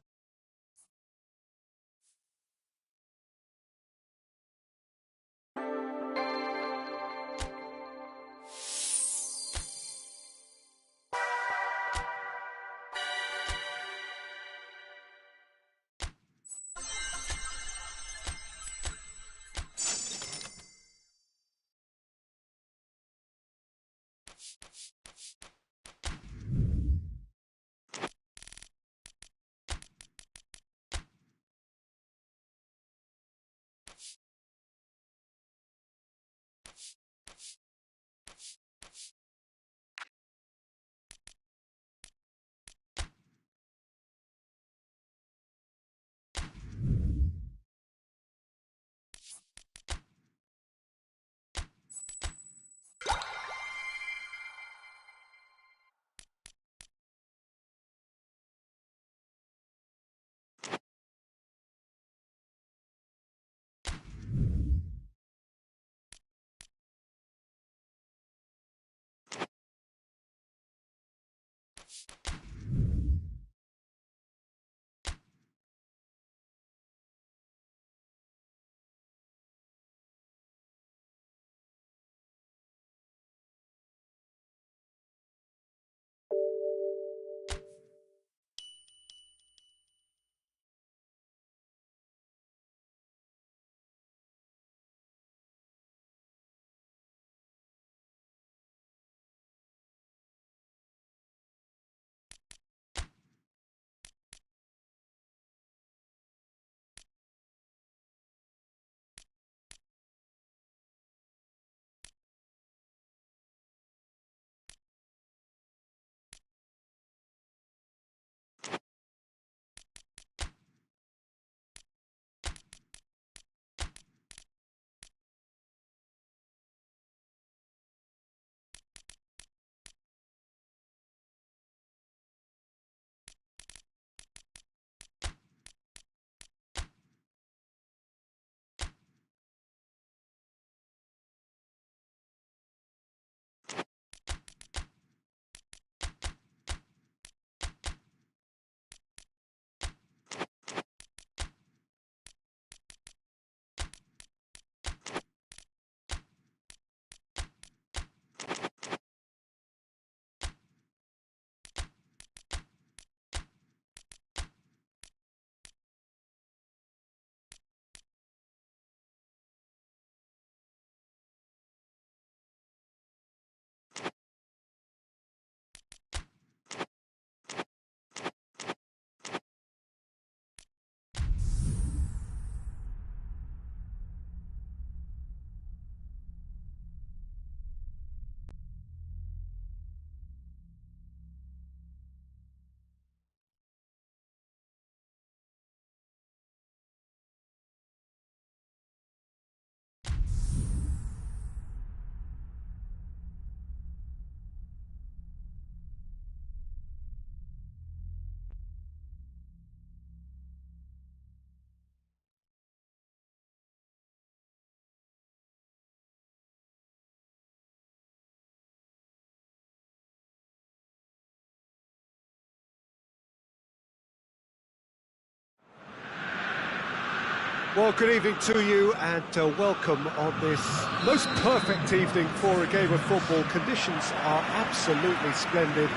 Well, good evening to you and welcome on this most perfect evening for a game of football. Conditions are absolutely splendid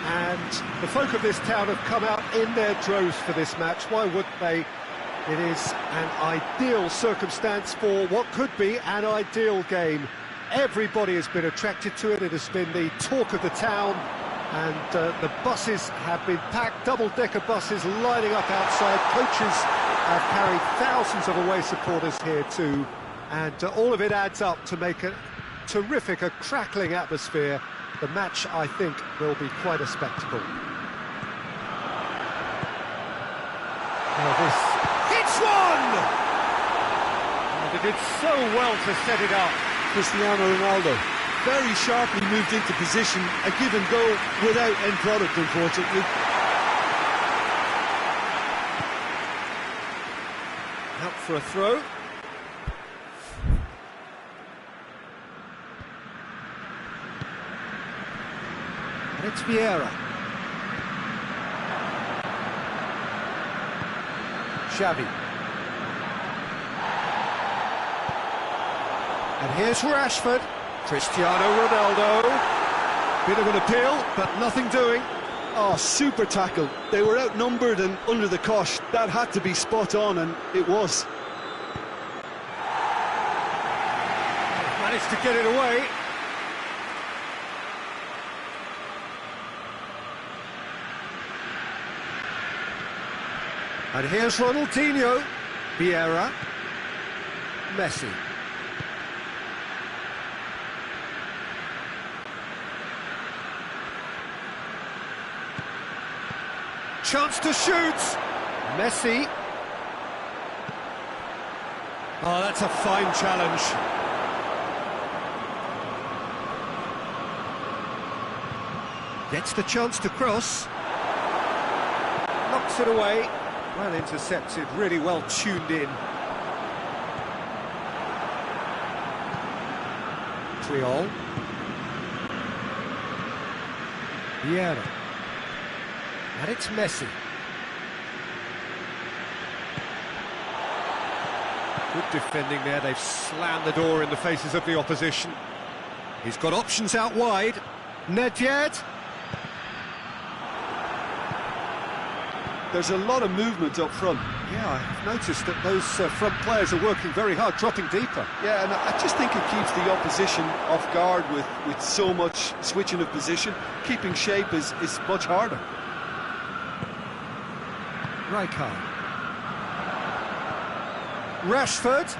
and the folk of this town have come out in their droves for this match. Why wouldn't they? It is an ideal circumstance for what could be an ideal game. Everybody has been attracted to it. It has been the talk of the town. And the buses have been packed, double-decker buses lining up outside. Coaches have carried thousands of away supporters here too. And all of it adds up to make a terrific, a crackling atmosphere. The match, I think, will be quite a spectacle. Now this hits one! And they did so well to set it up. Cristiano Ronaldo very sharply moved into position, a give and go without end product, unfortunately. Out for a throw. It's Vieira. Xavi. And here's Rashford. Cristiano Ronaldo. Bit of an appeal, but nothing doing. Oh, super tackle. They were outnumbered and under the cosh. That had to be spot on, and it was. Managed to get it away. And here's Ronaldinho. Vieira. Messi. Chance to shoot. Messi. Oh, that's a fine challenge. Gets the chance to cross. Knocks it away. Well intercepted, really well tuned in. Triol. Vieira. And it's Messi. Good defending there, they've slammed the door in the faces of the opposition. He's got options out wide. Nedved. There's a lot of movement up front. Yeah, I've noticed that those front players are working very hard, dropping deeper. Yeah, and I just think it keeps the opposition off guard with so much switching of position. Keeping shape is much harder. Rijkaard. Rashford.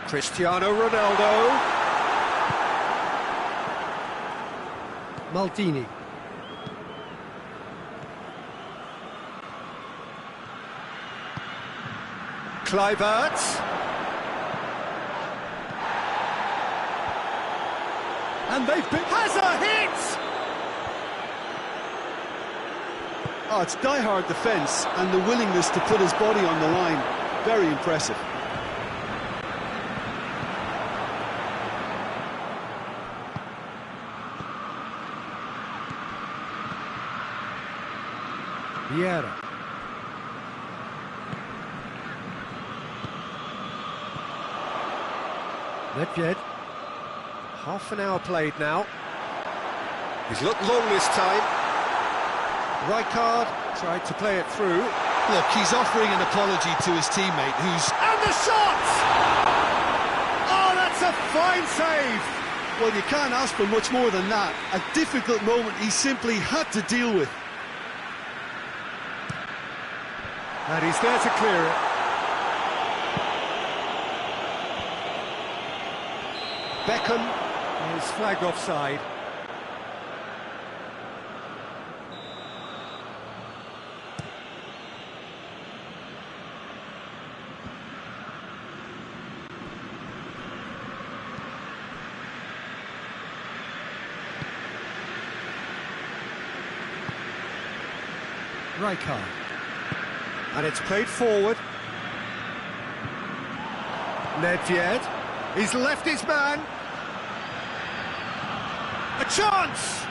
Cristiano Ronaldo. Maldini. Kluivert. And they've been... has a hit! Oh, it's die-hard defence and the willingness to put his body on the line. Very impressive. Vieira. Nedved. Half an hour played now. He's looked long this time. Rijkaard tried to play it through. Look, he's offering an apology to his teammate who's... And the shot! Oh, that's a fine save! Well, you can't ask for much more than that. A difficult moment he simply had to deal with. And he's there to clear it. Beckham is flagged offside. Rijkaard. And it's played forward. Nedved. He's left his man. A chance!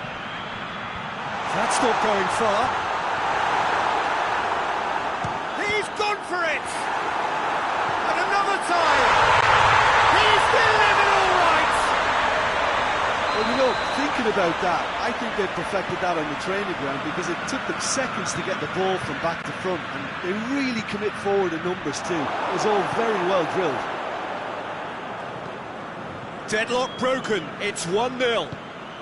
That's not going far. He's gone for it! And another time! He's delivered all right! Well, you know, thinking about that, I think they perfected that on the training ground because it took them seconds to get the ball from back to front, and they really commit forward in numbers too. It was all very well drilled. Deadlock broken, it's 1-0.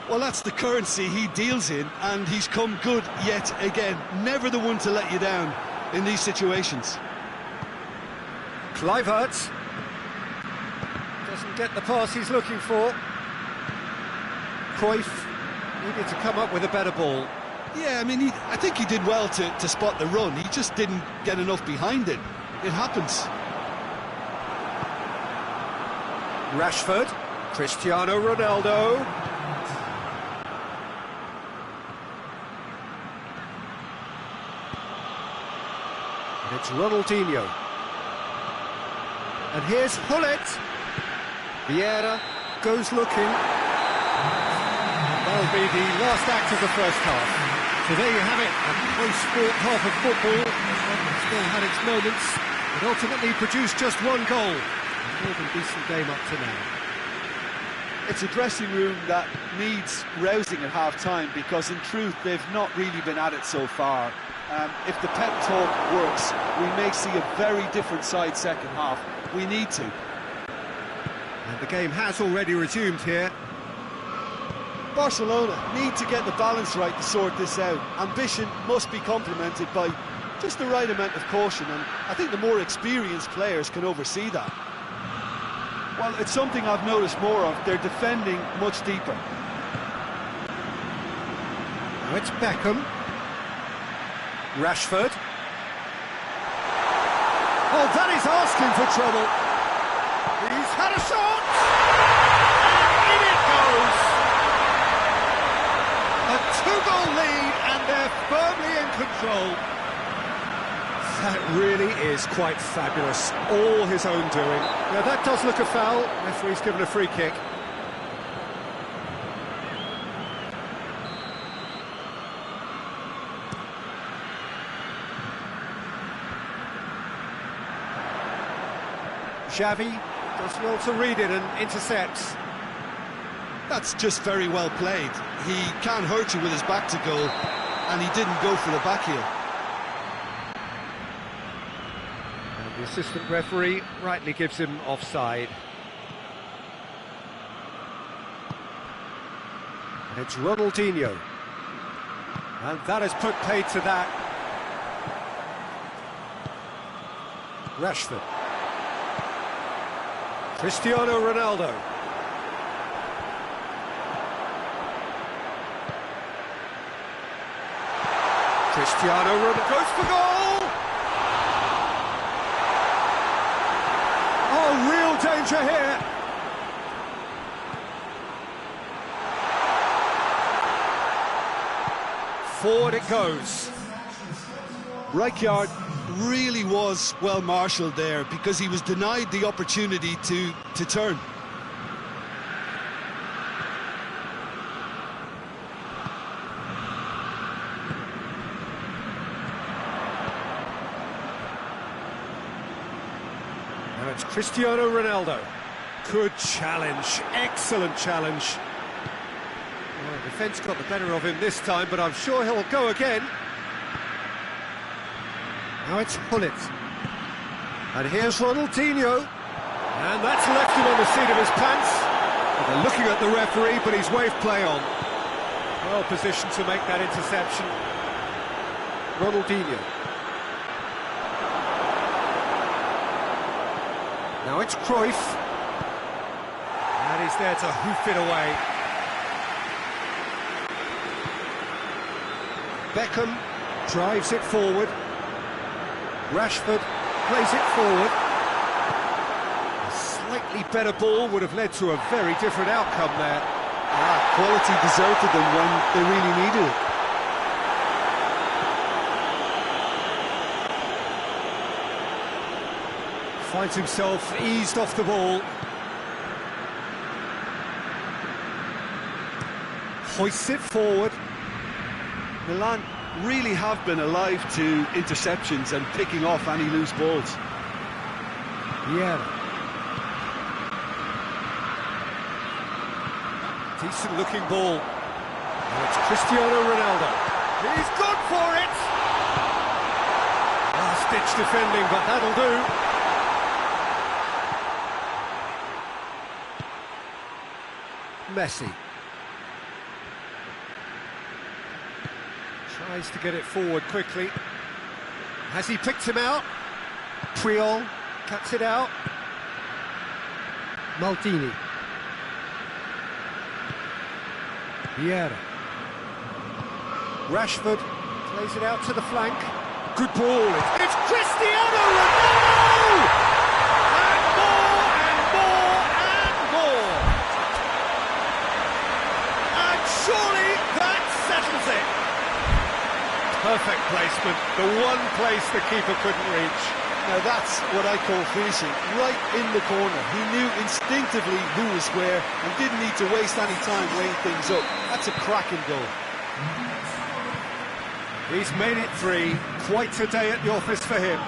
Well, that's the currency he deals in, and he's come good yet again. Never the one to let you down in these situations. Kluivert doesn't get the pass he's looking for. Cruyff needed to come up with a better ball. Yeah, I mean, I think he did well to spot the run. He just didn't get enough behind it. It happens. Rashford, Cristiano Ronaldo. And it's Ronaldinho. And here's Hullet. Vieira goes looking. That'll be the last act of the first half. So there you have it, a close-fought half of football. It's still had its moments, but ultimately produced just one goal. A more than decent game up to now. It's a dressing room that needs rousing at half-time, because in truth they've not really been at it so far. If the pep talk works, we may see a very different side second half. We need to. And the game has already resumed here. Barcelona need to get the balance right to sort this out. Ambition must be complemented by just the right amount of caution, and I think the more experienced players can oversee that. Well, it's something I've noticed more of. They're defending much deeper. Now it's Beckham. Rashford. Oh, that is asking for trouble. He's had a shot! And in it goes! A two-goal lead, and they're firmly in control. That really is quite fabulous. All his own doing. Now that does look a foul. Referee's given a free kick. Xavi does well to read it and intercepts. That's just very well played. He can't hurt you with his back to goal, and he didn't go for the back heel. And the assistant referee rightly gives him offside. And it's Ronaldinho. And that has put paid to that. Rashford. Cristiano Ronaldo. Cristiano Ronaldo goes for goal! Oh, real danger here! Forward it goes. Rijkaard really was well marshalled there, because he was denied the opportunity to turn. Now it's Cristiano Ronaldo. Good challenge, excellent challenge. Well, the defence got the better of him this time, but I'm sure he'll go again. Now it's Hullet. And here's Ronaldinho. And that's left him on the seat of his pants. And they're looking at the referee, but he's waved play on. Well positioned to make that interception. Ronaldinho. Now it's Cruyff. And he's there to hoof it away. Beckham drives it forward. Rashford plays it forward. A slightly better ball would have led to a very different outcome there. Quality deserted them when they really needed it. Finds himself eased off the ball. Hoists it forward. Milan really have been alive to interceptions and picking off any loose balls. Yeah. Decent looking ball. Now it's Cristiano Ronaldo. He's gone for it! Last-ditch defending, but that'll do. Messi. Tries to get it forward quickly. Has he picked him out? Puyol cuts it out. Maldini. Vieira. Rashford plays it out to the flank. Good ball. It's Cristiano Ronaldo! And more and more and more. And surely that settles it. Perfect placement, the one place the keeper couldn't reach. Now that's what I call finishing, right in the corner. He knew instinctively who was where and didn't need to waste any time weighing things up. That's a cracking goal. He's made it 3. Quite a day at the office for him.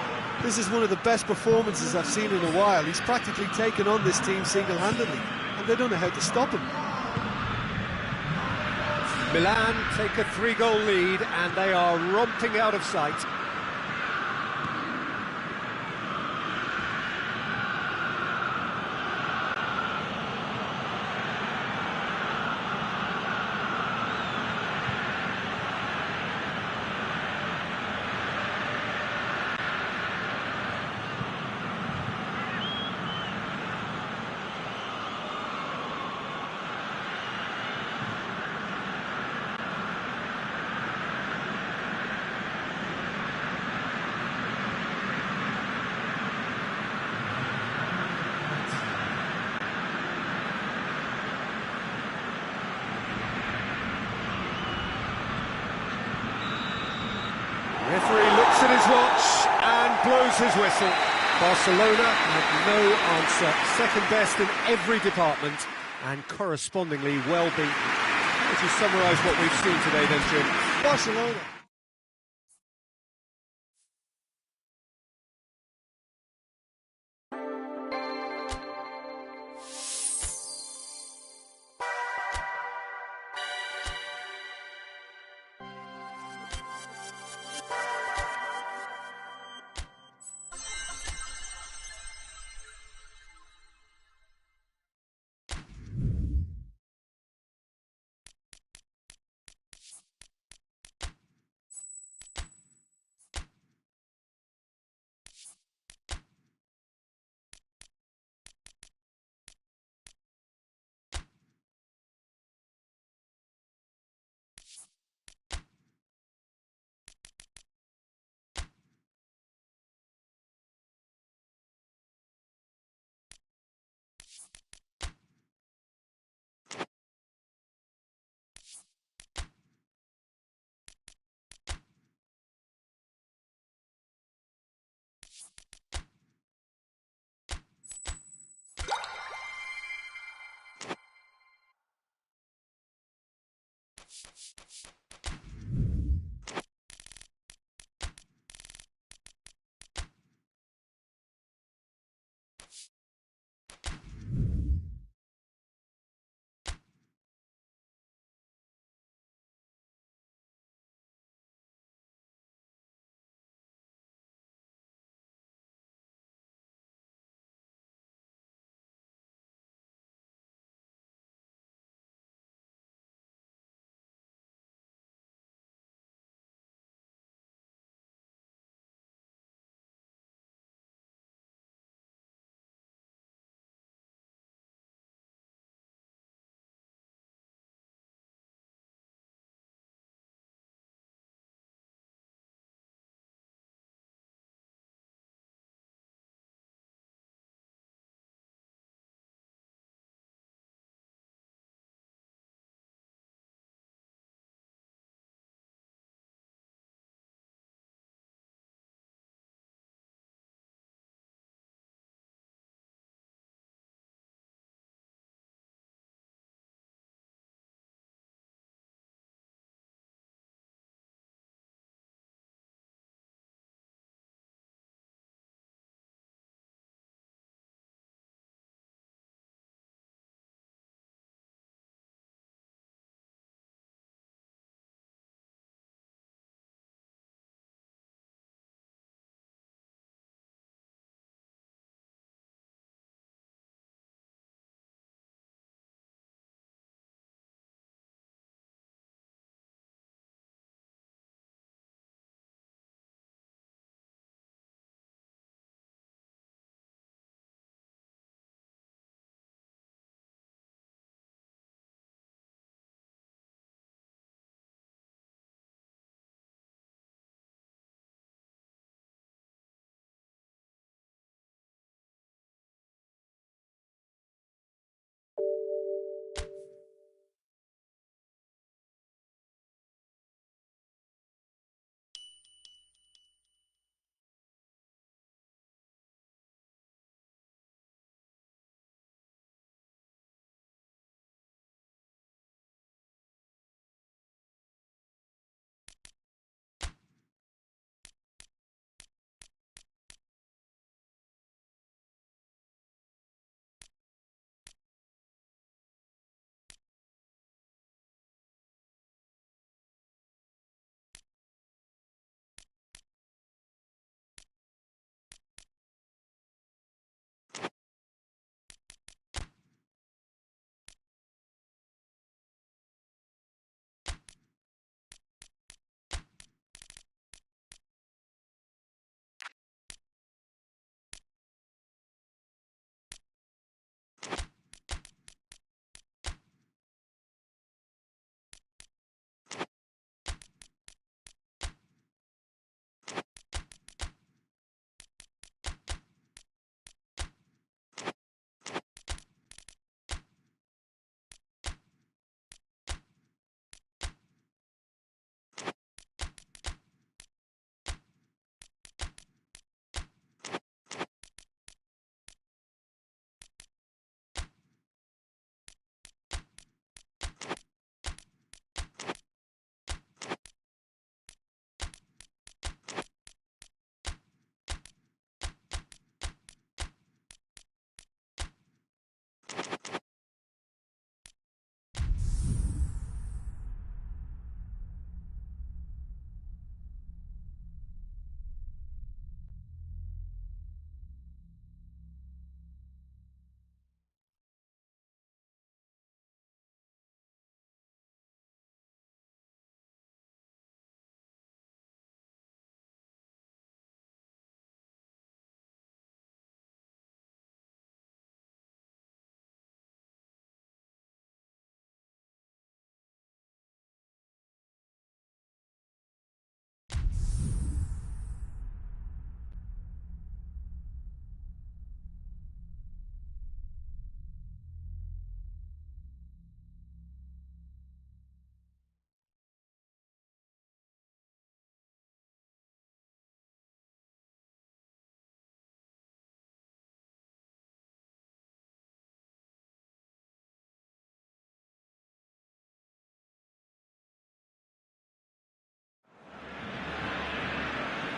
This is one of the best performances I've seen in a while. He's practically taken on this team single-handedly, and they don't know how to stop him. Milan take a 3-goal lead, and they are romping out of sight. Referee looks at his watch and blows his whistle. Barcelona had no answer. Second best in every department and correspondingly well beaten. Would you summarise what we've seen today then, Jim? Barcelona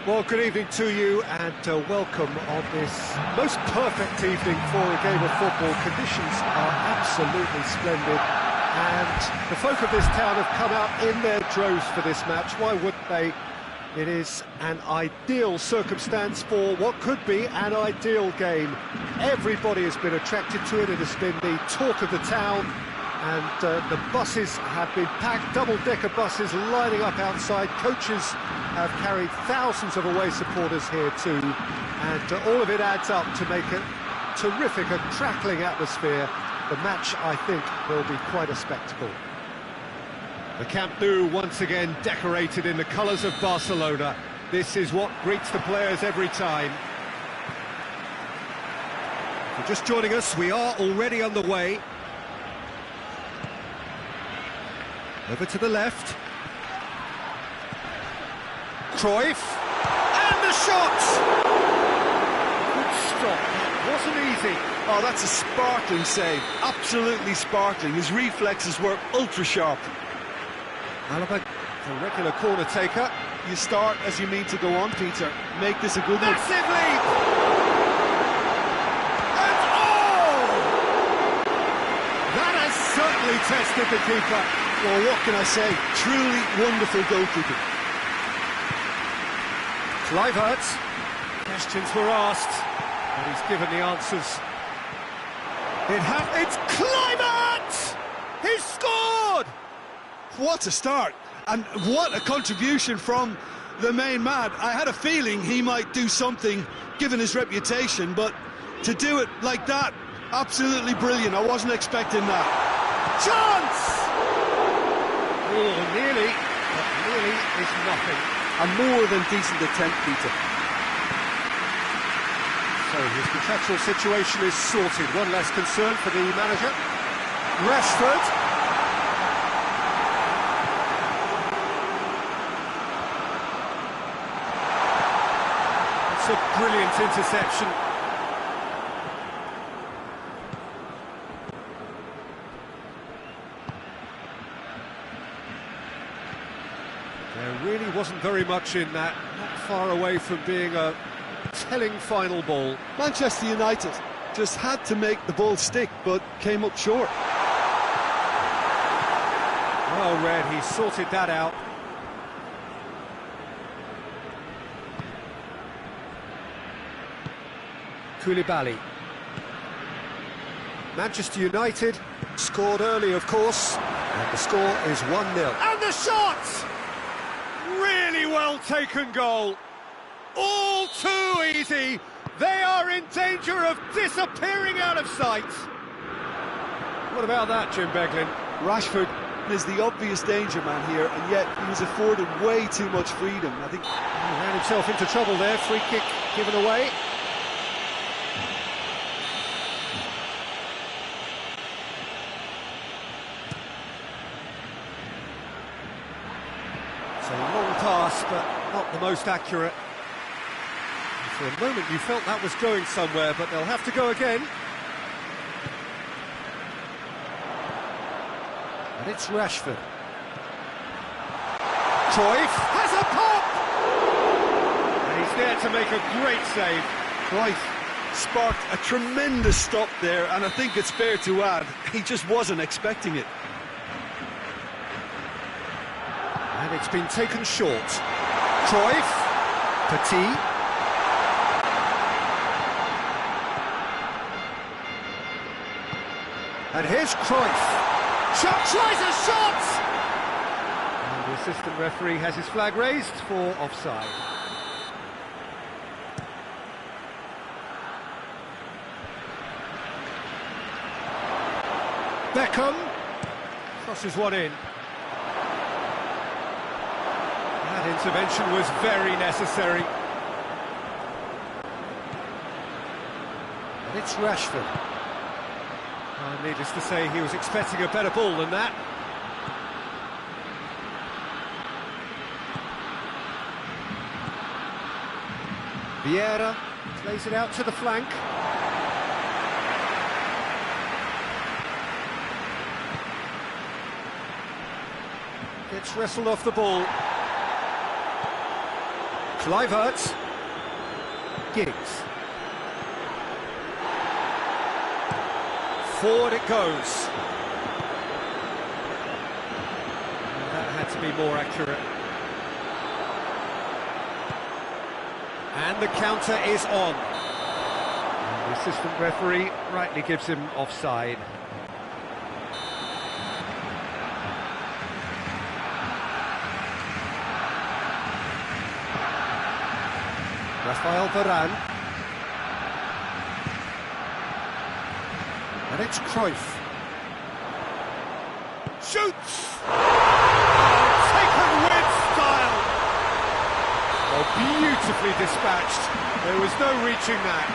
Well, good evening to you and welcome on this most perfect evening for a game of football. Conditions are absolutely splendid and the folk of this town have come out in their droves for this match. Why wouldn't they? It is an ideal circumstance for what could be an ideal game. Everybody has been attracted to it. It has been the talk of the town. And the buses have been packed, double-decker buses lining up outside. Coaches have carried thousands of away supporters here too. And all of it adds up to make it terrific, a crackling atmosphere. The match, I think, will be quite a spectacle. The Camp Nou once again decorated in the colours of Barcelona. This is what greets the players every time. If you're just joining us, we are already on the way. Over to the left. Cruyff. And the shot! Good stop. That wasn't easy. Oh, that's a sparkling save. Absolutely sparkling. His reflexes were ultra-sharp. Alaba, the regular corner taker. You start as you mean to go on, Peter. Make this a good one. Massive lead! And oh! That has certainly tested the keeper. Well, what can I say? Truly wonderful goalkeeping. Kluivert. Questions were asked, but he's given the answers. It's Kluivert! He's scored! What a start, and what a contribution from the main man. I had a feeling he might do something, given his reputation, but to do it like that, absolutely brilliant. I wasn't expecting that. Chance! Oh, nearly, but nearly is nothing. A more than decent attempt, Peter. So his contractual situation is sorted. One less concern for the manager. Rashford. It's a brilliant interception. There really wasn't very much in that, not far away from being a telling final ball. Manchester United just had to make the ball stick, but came up short. Well read, he sorted that out. Koulibaly. Manchester United scored early, of course, and the score is 1-0. And the shot! Really well taken goal. All too easy. They are in danger of disappearing out of sight. What about that, Jim Beglin? Rashford is the obvious danger man here, and yet he was afforded way too much freedom. I think he ran himself into trouble there. Free kick given away. It's a long pass, but not the most accurate. For a moment you felt that was going somewhere, but they'll have to go again. And it's Rashford. Cruyff has a pop! And he's there to make a great save. Cruyff sparked a tremendous stop there, and I think it's fair to add, he just wasn't expecting it. And it's been taken short. Cruyff, Petit. And here's Cruyff. Shot, tries a shot! And the assistant referee has his flag raised for offside. Beckham crosses one in. That intervention was very necessary. And it's Rashford. Needless to say, he was expecting a better ball than that. Vieira plays it out to the flank. Gets wrestled off the ball. Kluivert. Giggs. Forward it goes. That had to be more accurate. And the counter is on. And the assistant referee rightly gives him offside. Rafael Varane. And it's Cruyff. Shoots! Oh, taken with style! Oh, beautifully dispatched. There was no reaching that.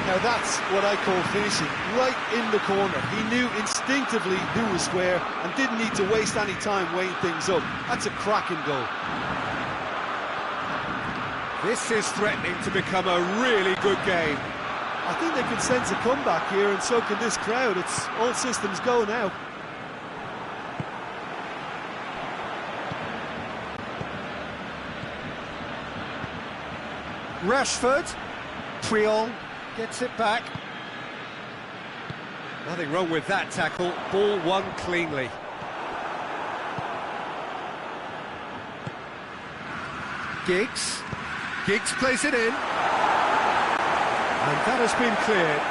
Now that's what I call finishing, right in the corner. He knew instinctively who was where and didn't need to waste any time weighing things up. That's a cracking goal. This is threatening to become a really good game. I think they can sense a comeback here, and so can this crowd. It's all systems go now. Rashford. Puyol gets it back. Nothing wrong with that tackle. Ball won cleanly. Giggs. Giggs plays it in. And that has been cleared.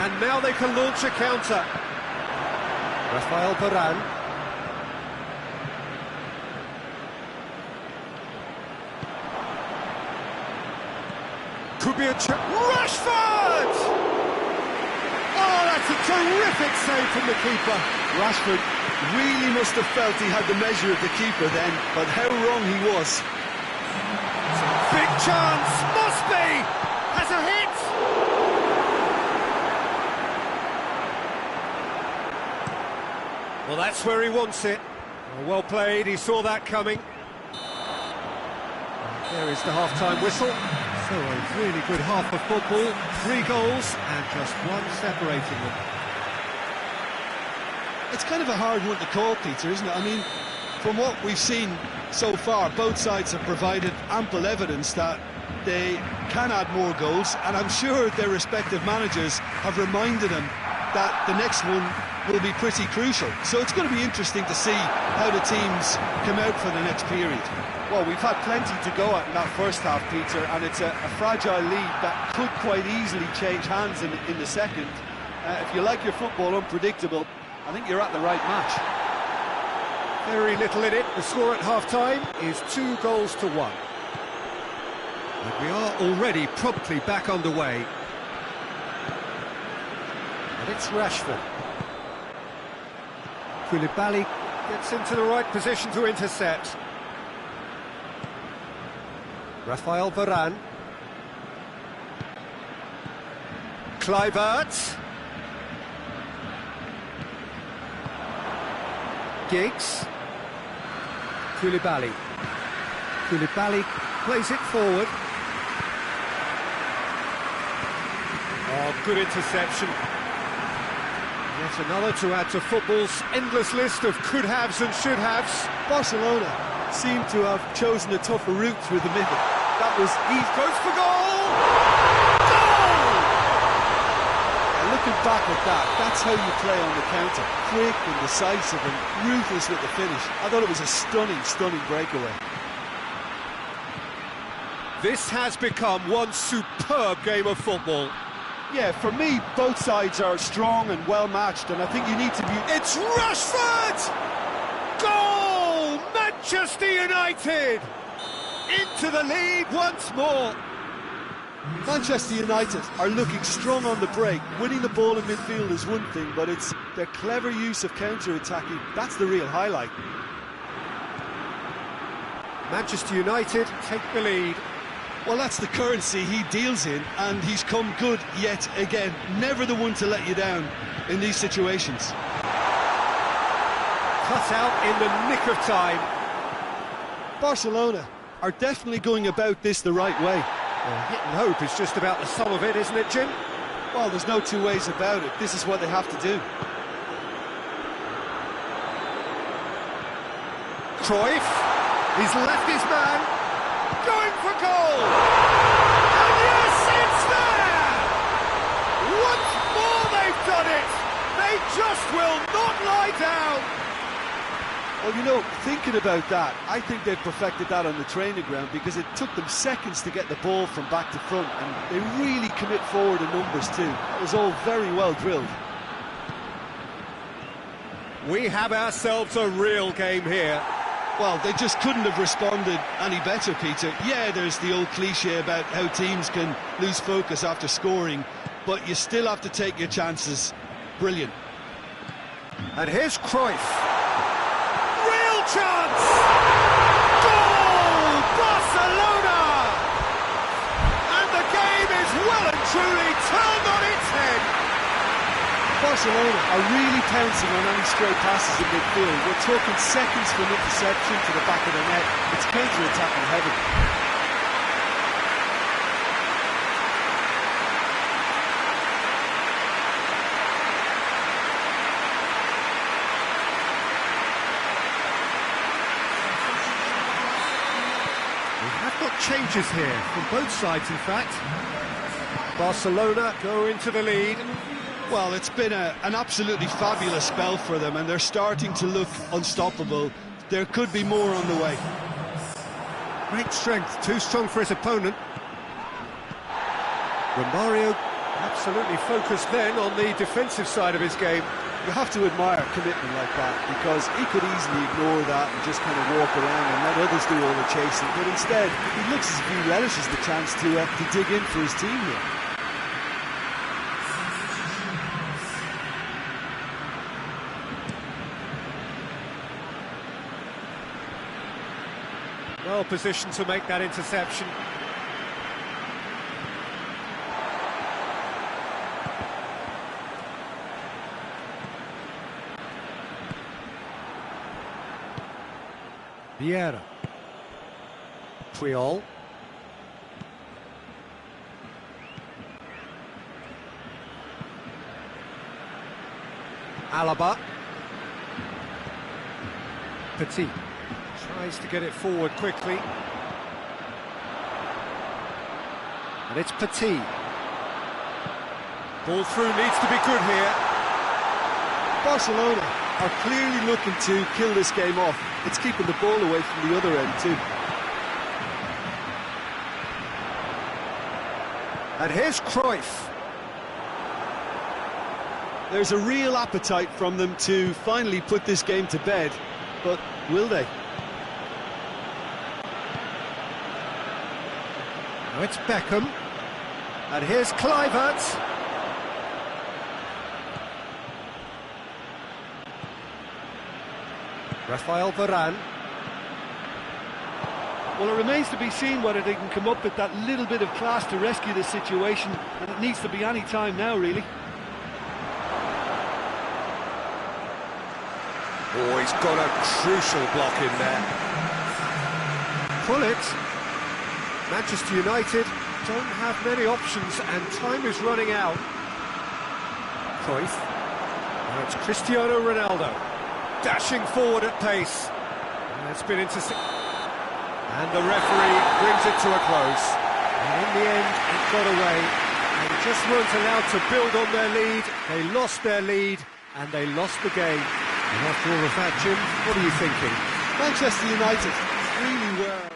And now they can launch a counter. Rafael Varane. Could be a Rashford! Oh, that's a terrific save from the keeper. Rashford really must have felt he had the measure of the keeper then, but how wrong he was. Big chance, must be! Has a hit! Well, that's where he wants it. Well played, he saw that coming. There is the half-time whistle. So a really good half of football, 3 goals and just one separating them. It's kind of a hard one to call, Peter, isn't it? I mean, from what we've seen so far, both sides have provided ample evidence that they can add more goals, and I'm sure their respective managers have reminded them that the next one will be pretty crucial. So it's going to be interesting to see how the teams come out for the next period. Well, we've had plenty to go at in that first half, Peter, and it's a fragile lead that could quite easily change hands in the second. If you like your football unpredictable, I think you're at the right match. Very little in it. The score at half-time is 2 goals to 1. And we are already promptly back underway. And it's Rashford. Koulibaly gets into the right position to intercept. Rafael Varane. Kluivert. Giggs. Koulibaly. Koulibaly plays it forward. Oh, good interception. Yet another to add to football's endless list of could-haves and should-haves. Barcelona seem to have chosen a tougher route through the middle. That was He goes for goal! looking back at that, that's how you play on the counter. Quick and decisive and ruthless with the finish. I thought it was a stunning, stunning breakaway. This has become one superb game of football. Yeah, for me, both sides are strong and well-matched, and I think you need to be... It's Rashford! Goal! Manchester United! Into the lead once more. Manchester United are looking strong on the break. Winning the ball in midfield is one thing, but it's their clever use of counter-attacking. That's the real highlight. Manchester United take the lead. Well, that's the currency he deals in, and he's come good yet again. Never the one to let you down in these situations. Cut out in the nick of time. Barcelona are definitely going about this the right way. Well, hit and hope is just about the sum of it, isn't it, Jim? Well, there's no two ways about it. This is what they have to do. Cruyff. He's left his man. Going for goal. And yes, it's there! Once more they've done it. They just will not lie down. Well, you know, thinking about that, I think they've perfected that on the training ground because it took them seconds to get the ball from back to front, and they really commit forward in numbers too. That was all very well drilled. We have ourselves a real game here. Well, they just couldn't have responded any better, Peter. Yeah, there's the old cliche about how teams can lose focus after scoring, but you still have to take your chances. Brilliant. And here's Cruyff. Real chance! Goal! Barcelona! And the game is well and truly turned on its head. Barcelona are really pouncing on any stray passes in midfield. We're talking seconds from interception to the back of the net. It's counter-attack in heaven. Changes here from both sides, in fact. Barcelona go into the lead. Well, it's been an absolutely fabulous spell for them, and they're starting to look unstoppable. There could be more on the way. Great strength, too strong for his opponent. Romario absolutely focused then on the defensive side of his game. You have to admire commitment like that, because he could easily ignore that and just kind of walk around and let others do all the chasing, but instead he looks as if he relishes the chance to dig in for his team here. Well positioned to make that interception. Vieira. Puyol. Alaba. Petit. Tries to get it forward quickly. And it's Petit. Ball through needs to be good here. Barcelona are clearly looking to kill this game off. It's keeping the ball away from the other end too. And here's Cruyff. There's a real appetite from them to finally put this game to bed, but will they? Now it's Beckham. And here's Kluivert. Rafael Varane. Well, it remains to be seen whether they can come up with that little bit of class to rescue this situation, and it needs to be any time now, really. Oh, he's got a crucial block in there. Pull it. Manchester United don't have many options, and time is running out. Cruyff. Now it's Cristiano Ronaldo. Dashing forward at pace. And it's been intercepted. And the referee brings it to a close. And in the end, it got away. They just weren't allowed to build on their lead. They lost their lead, and they lost the game. And after all of that, Jim, what are you thinking? Manchester United really were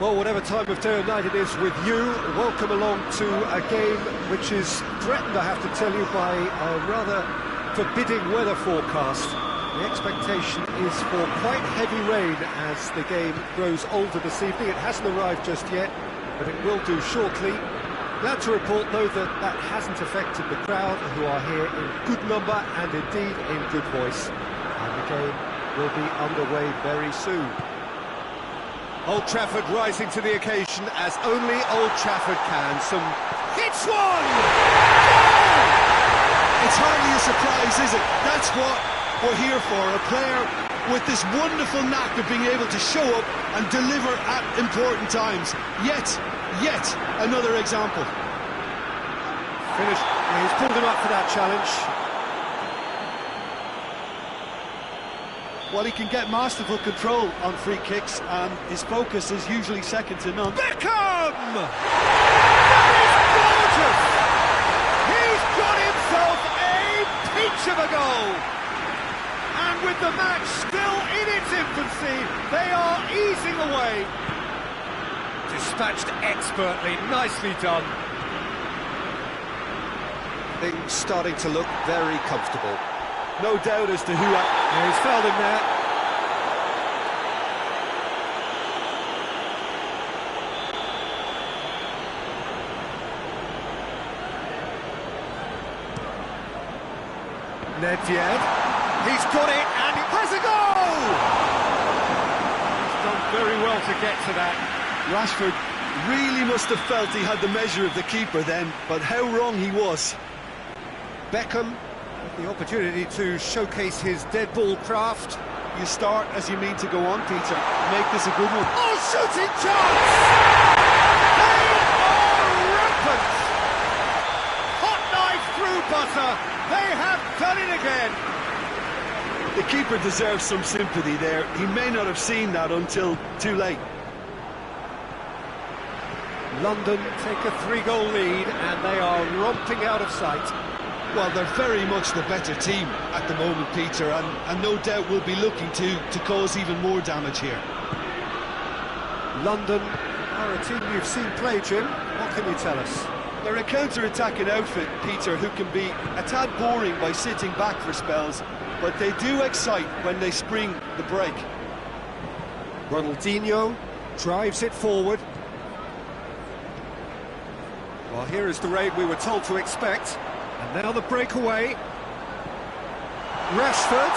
Well, whatever time of day or night it is with you, welcome along to a game which is threatened, I have to tell you, by a rather forbidding weather forecast. The expectation is for quite heavy rain as the game grows older this evening. It hasn't arrived just yet, but it will do shortly. Glad to report, though, that that hasn't affected the crowd, who are here in good number and indeed in good voice. And the game will be underway very soon. Old Trafford rising to the occasion as only Old Trafford can. Hits one! It's hardly a surprise, is it? That's what we're here for. A player with this wonderful knack of being able to show up and deliver at important times. Yet another example. Finished. He's pulled him up for that challenge. Well, he can get masterful control on free kicks, and his focus is usually second to none. Beckham! That is gorgeous! He's got himself a peach of a goal! And with the match still in its infancy, they are easing away. Dispatched expertly, nicely done. Things starting to look very comfortable. No doubt as to who... Yeah, he's fouled him there. Nedved. He's got it and he has a goal! He's done very well to get to that. Rashford really must have felt he had the measure of the keeper then, but how wrong he was. Beckham with the opportunity to showcase his dead ball craft. You start as you mean to go on, Peter. Make this a good one. Oh, shooting chance! They are rampant! Hot knife through butter. They have done it again. The keeper deserves some sympathy there. He may not have seen that until too late. London take a 3-goal lead and they are romping out of sight. Well, they're very much the better team at the moment, Peter, and no doubt will be looking to cause even more damage here. London are a team you've seen play, Jim. What can you tell us? They're a counter-attacking outfit, Peter, who can be a tad boring by sitting back for spells, but they do excite when they spring the break. Ronaldinho drives it forward. Well, here is the raid we were told to expect. And now the breakaway. Rashford,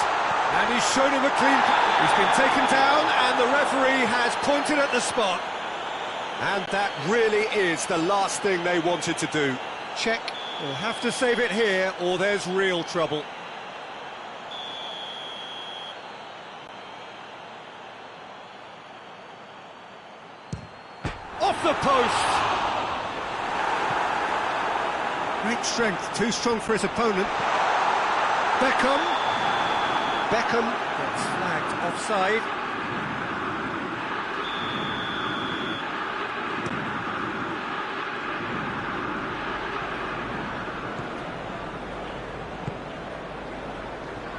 and he's shown him a clean... He's been taken down, and the referee has pointed at the spot. And that really is the last thing they wanted to do. Check. They'll have to save it here, or there's real trouble. Off the post! Great strength, too strong for his opponent. Beckham gets flagged offside.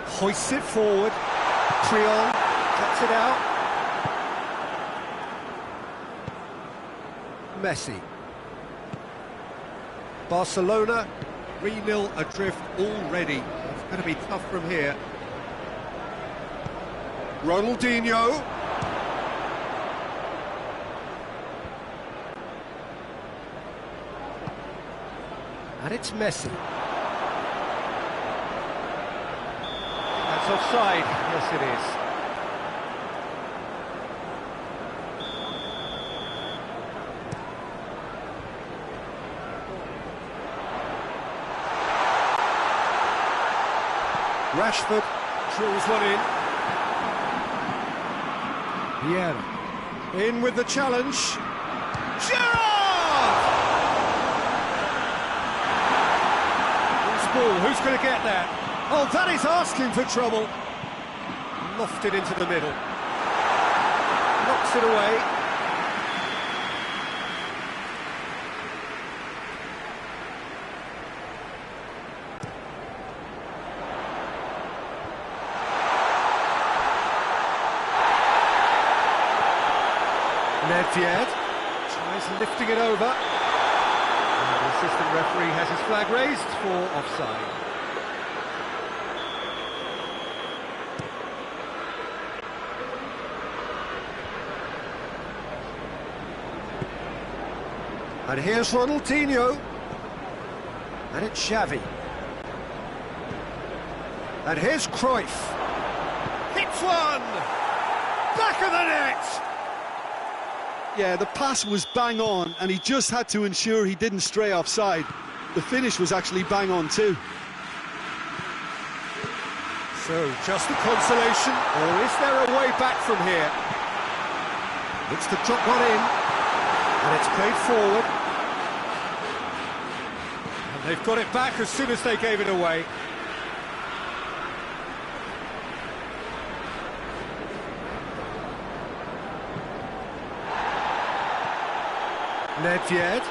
Hoists it forward. Triol cuts it out. Messi. Barcelona 3-0 adrift already. It's going to be tough from here. Ronaldinho. And it's Messi. That's offside. Yes, it is. Rashford drills one in. Vieira in with the challenge. Gerrard! Loose ball, who's going to get that? Oh, that is asking for trouble. Lofted into the middle. Knocks it away. Nedved tries lifting it over. And the assistant referee has his flag raised for offside. And here's Ronaldinho. And it's Xavi. And here's Cruyff. Hits one! Back of the net! Yeah, the pass was bang on, and he just had to ensure he didn't stray offside. The finish was actually bang on too. So, just a consolation, or is there a way back from here? Looks to drop one in, and it's played forward. And they've got it back as soon as they gave it away. Nedved.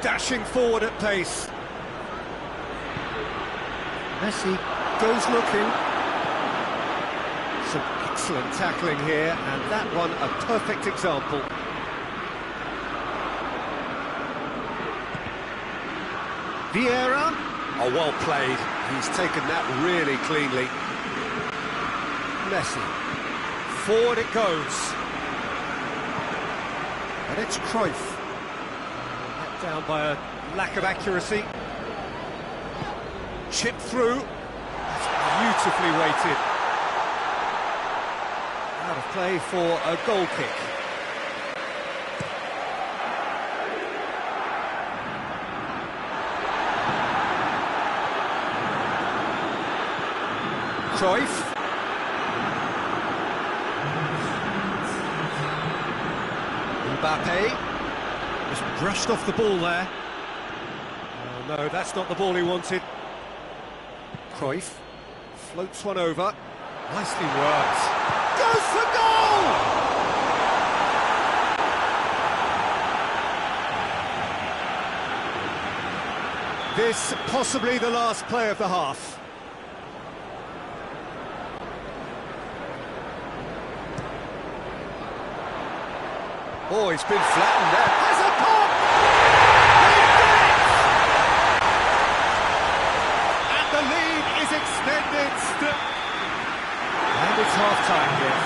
Dashing forward at pace. Messi goes looking. Some excellent tackling here, and that one a perfect example. Vieira. Oh, well played. He's taken that really cleanly. Messi. Forward it goes. And it's Cruyff. Let down by a lack of accuracy. Chipped through. That's beautifully weighted. Out of play for a goal kick. Cruyff. Mbappe just brushed off the ball there. Oh no, that's not the ball he wanted. Cruyff floats one over. Nicely worked. Goes for goal! This possibly the last play of the half. Oh, he's been flattened there. Has a pop! And the lead is extended. And it's half-time here.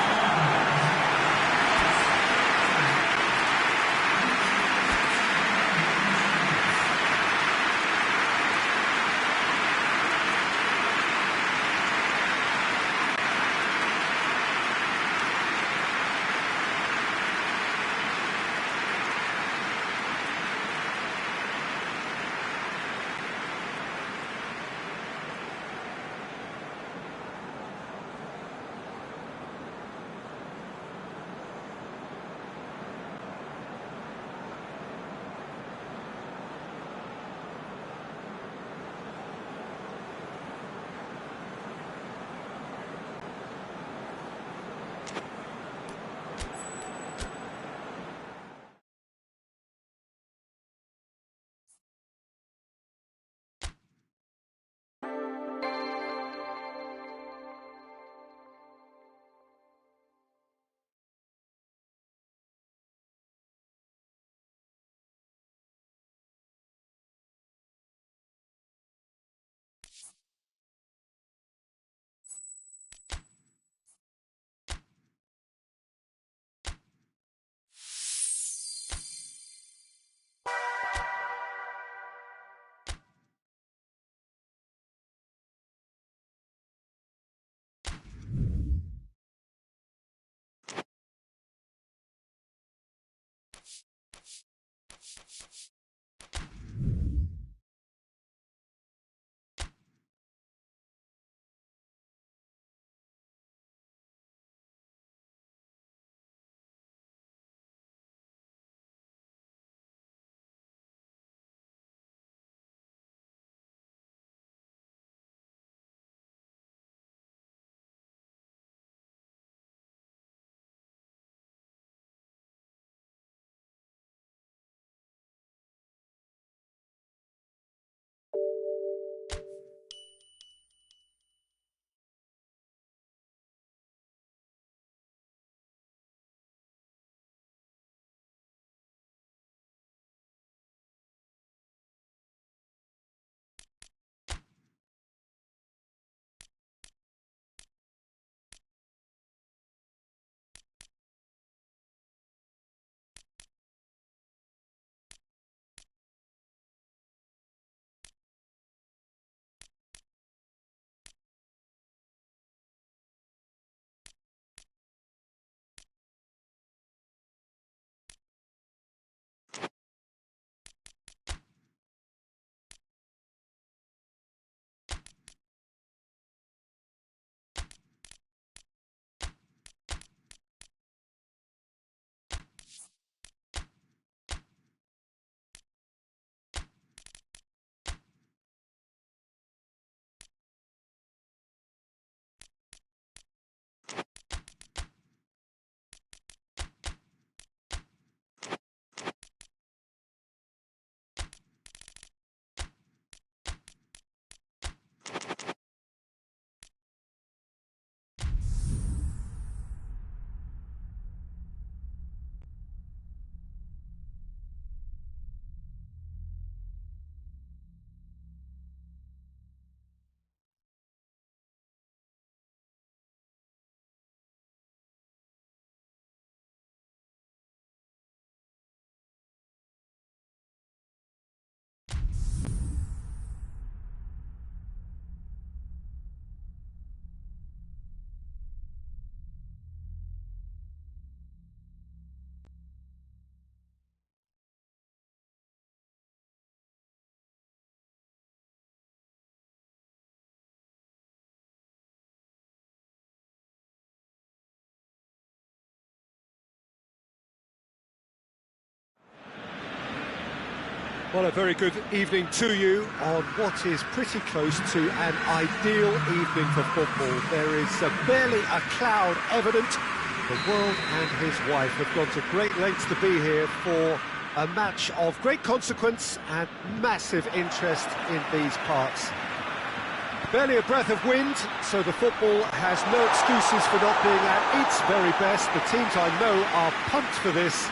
Well, a very good evening to you on what is pretty close to an ideal evening for football. There is barely a cloud evident. The world and his wife have gone to great lengths to be here for a match of great consequence and massive interest in these parts. Barely a breath of wind, so the football has no excuses for not being at its very best. The teams I know are pumped for this.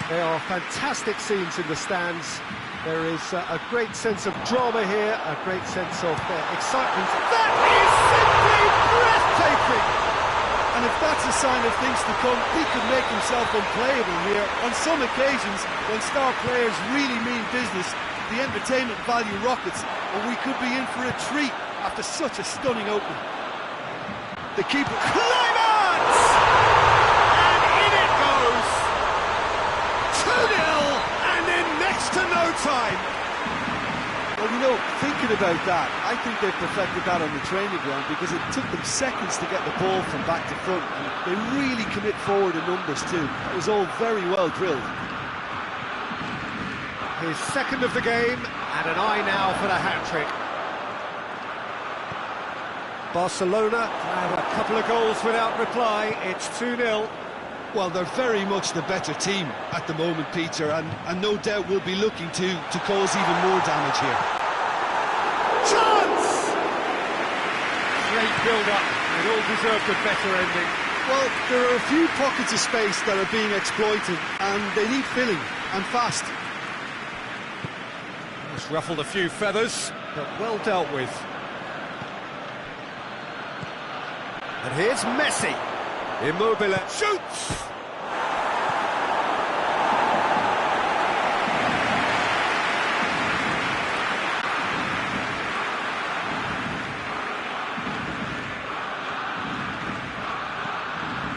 They are fantastic scenes in the stands. There is a great sense of drama here, a great sense of excitement. That is simply breathtaking! And if that's a sign of things to come, he could make himself unplayable here. On some occasions, when star players really mean business, the entertainment value rockets, and we could be in for a treat after such a stunning opening. The keeper climax! And in it goes! 2-0, and in next to no time! Well, you know, thinking about that, I think they've perfected that on the training ground because it took them seconds to get the ball from back to front, and they really commit forward in numbers too. That was all very well drilled. His second of the game, and an eye now for the hat-trick. Barcelona have a couple of goals without reply. It's 2-0. Well, they're very much the better team at the moment, Peter, and no doubt will be looking to cause even more damage here. Chance! Great build-up. It all deserved a better ending. Well, there are a few pockets of space that are being exploited, and they need filling, and fast. Just ruffled a few feathers, but well dealt with. And here's Messi. Immobile shoots!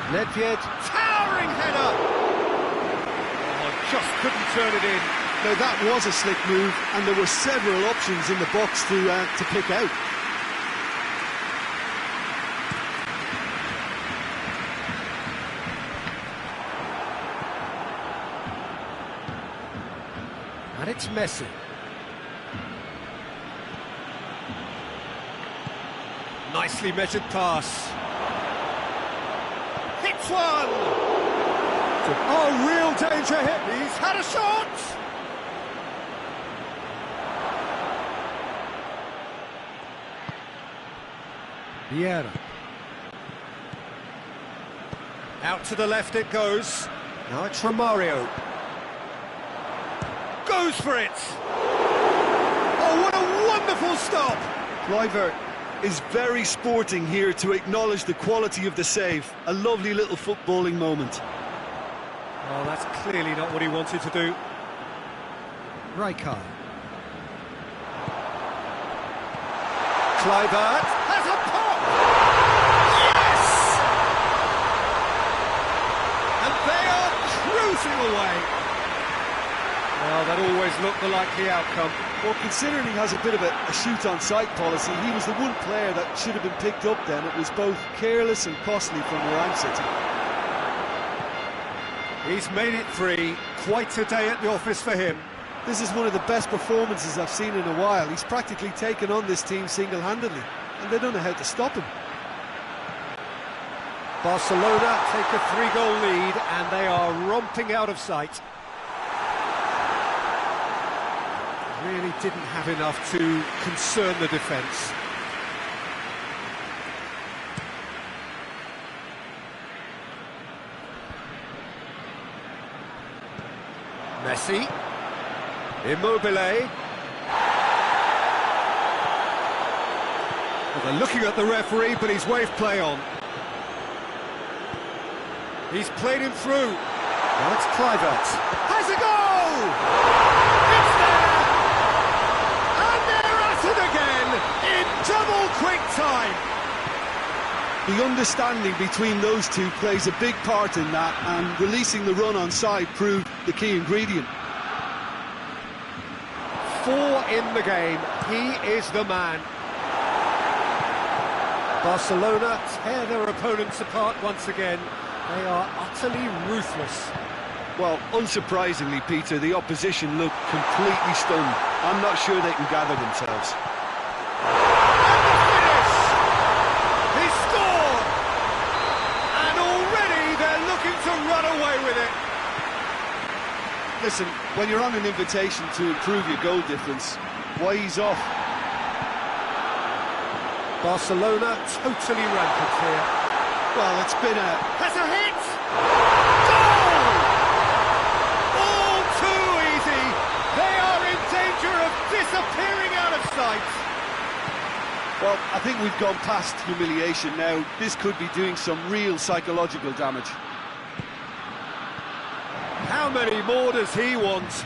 Nedved, towering header! Oh, just couldn't turn it in. Now that was a slick move, and there were several options in the box to pick out. And it's Messi. Nicely measured pass. Hits one! Oh, real danger here. He's had a shot! Vieira. Out to the left it goes. Now it's Romario. Goes for it! Oh, what a wonderful stop! Kluivert is very sporting here to acknowledge the quality of the save. A lovely little footballing moment. Oh, that's clearly not what he wanted to do. Rijkaard. Kluivert has a pop! Yes! And they are cruising away. Well, that always looked the likely outcome. Well, considering he has a bit of a shoot-on-sight policy, he was the one player that should have been picked up then. It was both careless and costly from where I'm sitting. He's made it 3. Quite a day at the office for him. This is one of the best performances I've seen in a while. He's practically taken on this team single-handedly, and they don't know how to stop him. Barcelona take a 3-goal lead, and they are romping out of sight. Really didn't have enough to concern the defence. Messi. Immobile. Well, they're looking at the referee, but he's waved play on. He's played him through. Now it's Kluivert. Has a goal! It's there! And they're at it again in double quick time. The understanding between those two plays a big part in that, and releasing the run on side proved the key ingredient. 4 in the game. He is the man. Barcelona tear their opponents apart once again. They are utterly ruthless. Well, unsurprisingly, Peter, the opposition look completely stunned. I'm not sure they can gather themselves. And the finish! He scored! And already they're looking to run away with it. Listen, when you're on an invitation to improve your goal difference, why ease off? Barcelona totally rampant here. Well, it's been a... Has a hit! Goal! All too easy. They are in danger of disappearing out of sight. Well, I think we've gone past humiliation now. This could be doing some real psychological damage. How many more does he want?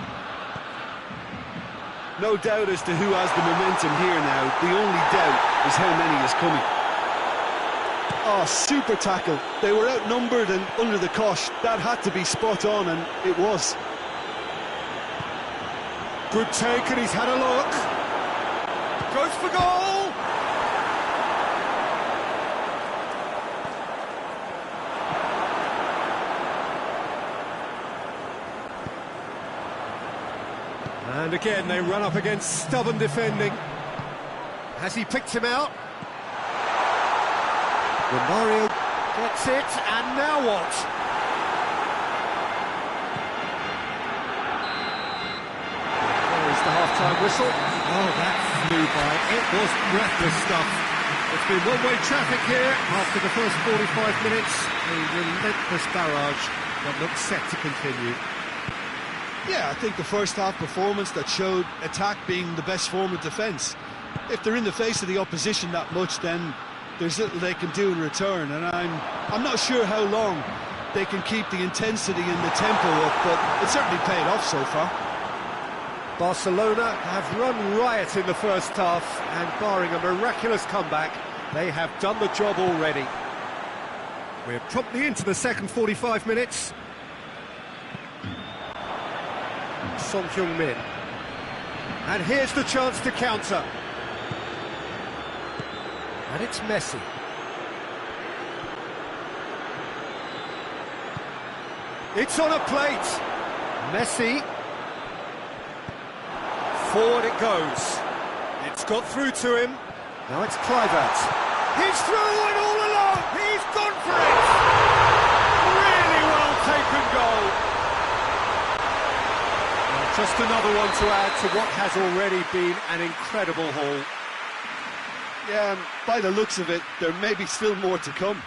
No doubt as to who has the momentum here now. The only doubt is how many is coming. Oh, super tackle. They were outnumbered and under the cosh. That had to be spot on, and it was. Good take, and he's had a look. Goes for goal! And again, they run up against stubborn defending. Has he picked him out? Romario gets it, and now what? There is the half-time whistle. Oh, that flew by. It was breathless stuff. It's been one-way traffic here after the first 45 minutes. A relentless barrage that looks set to continue. Yeah, I think the first half performance that showed attack being the best form of defence. If they're in the face of the opposition that much, then there's little they can do in return, and I'm not sure how long they can keep the intensity and the tempo up, but it's certainly paid off so far. Barcelona have run riot in the first half, and barring a miraculous comeback, they have done the job already. We're promptly into the second 45 minutes. Son Heung-min. And here's the chance to counter. And it's Messi. It's on a plate. Messi. Forward it goes. It's got through to him. Now it's Kluivert. He's through and all alone. He's gone for it. Really well taken goal. Just another one to add to what has already been an incredible haul. Yeah, and by the looks of it, there may be still more to come.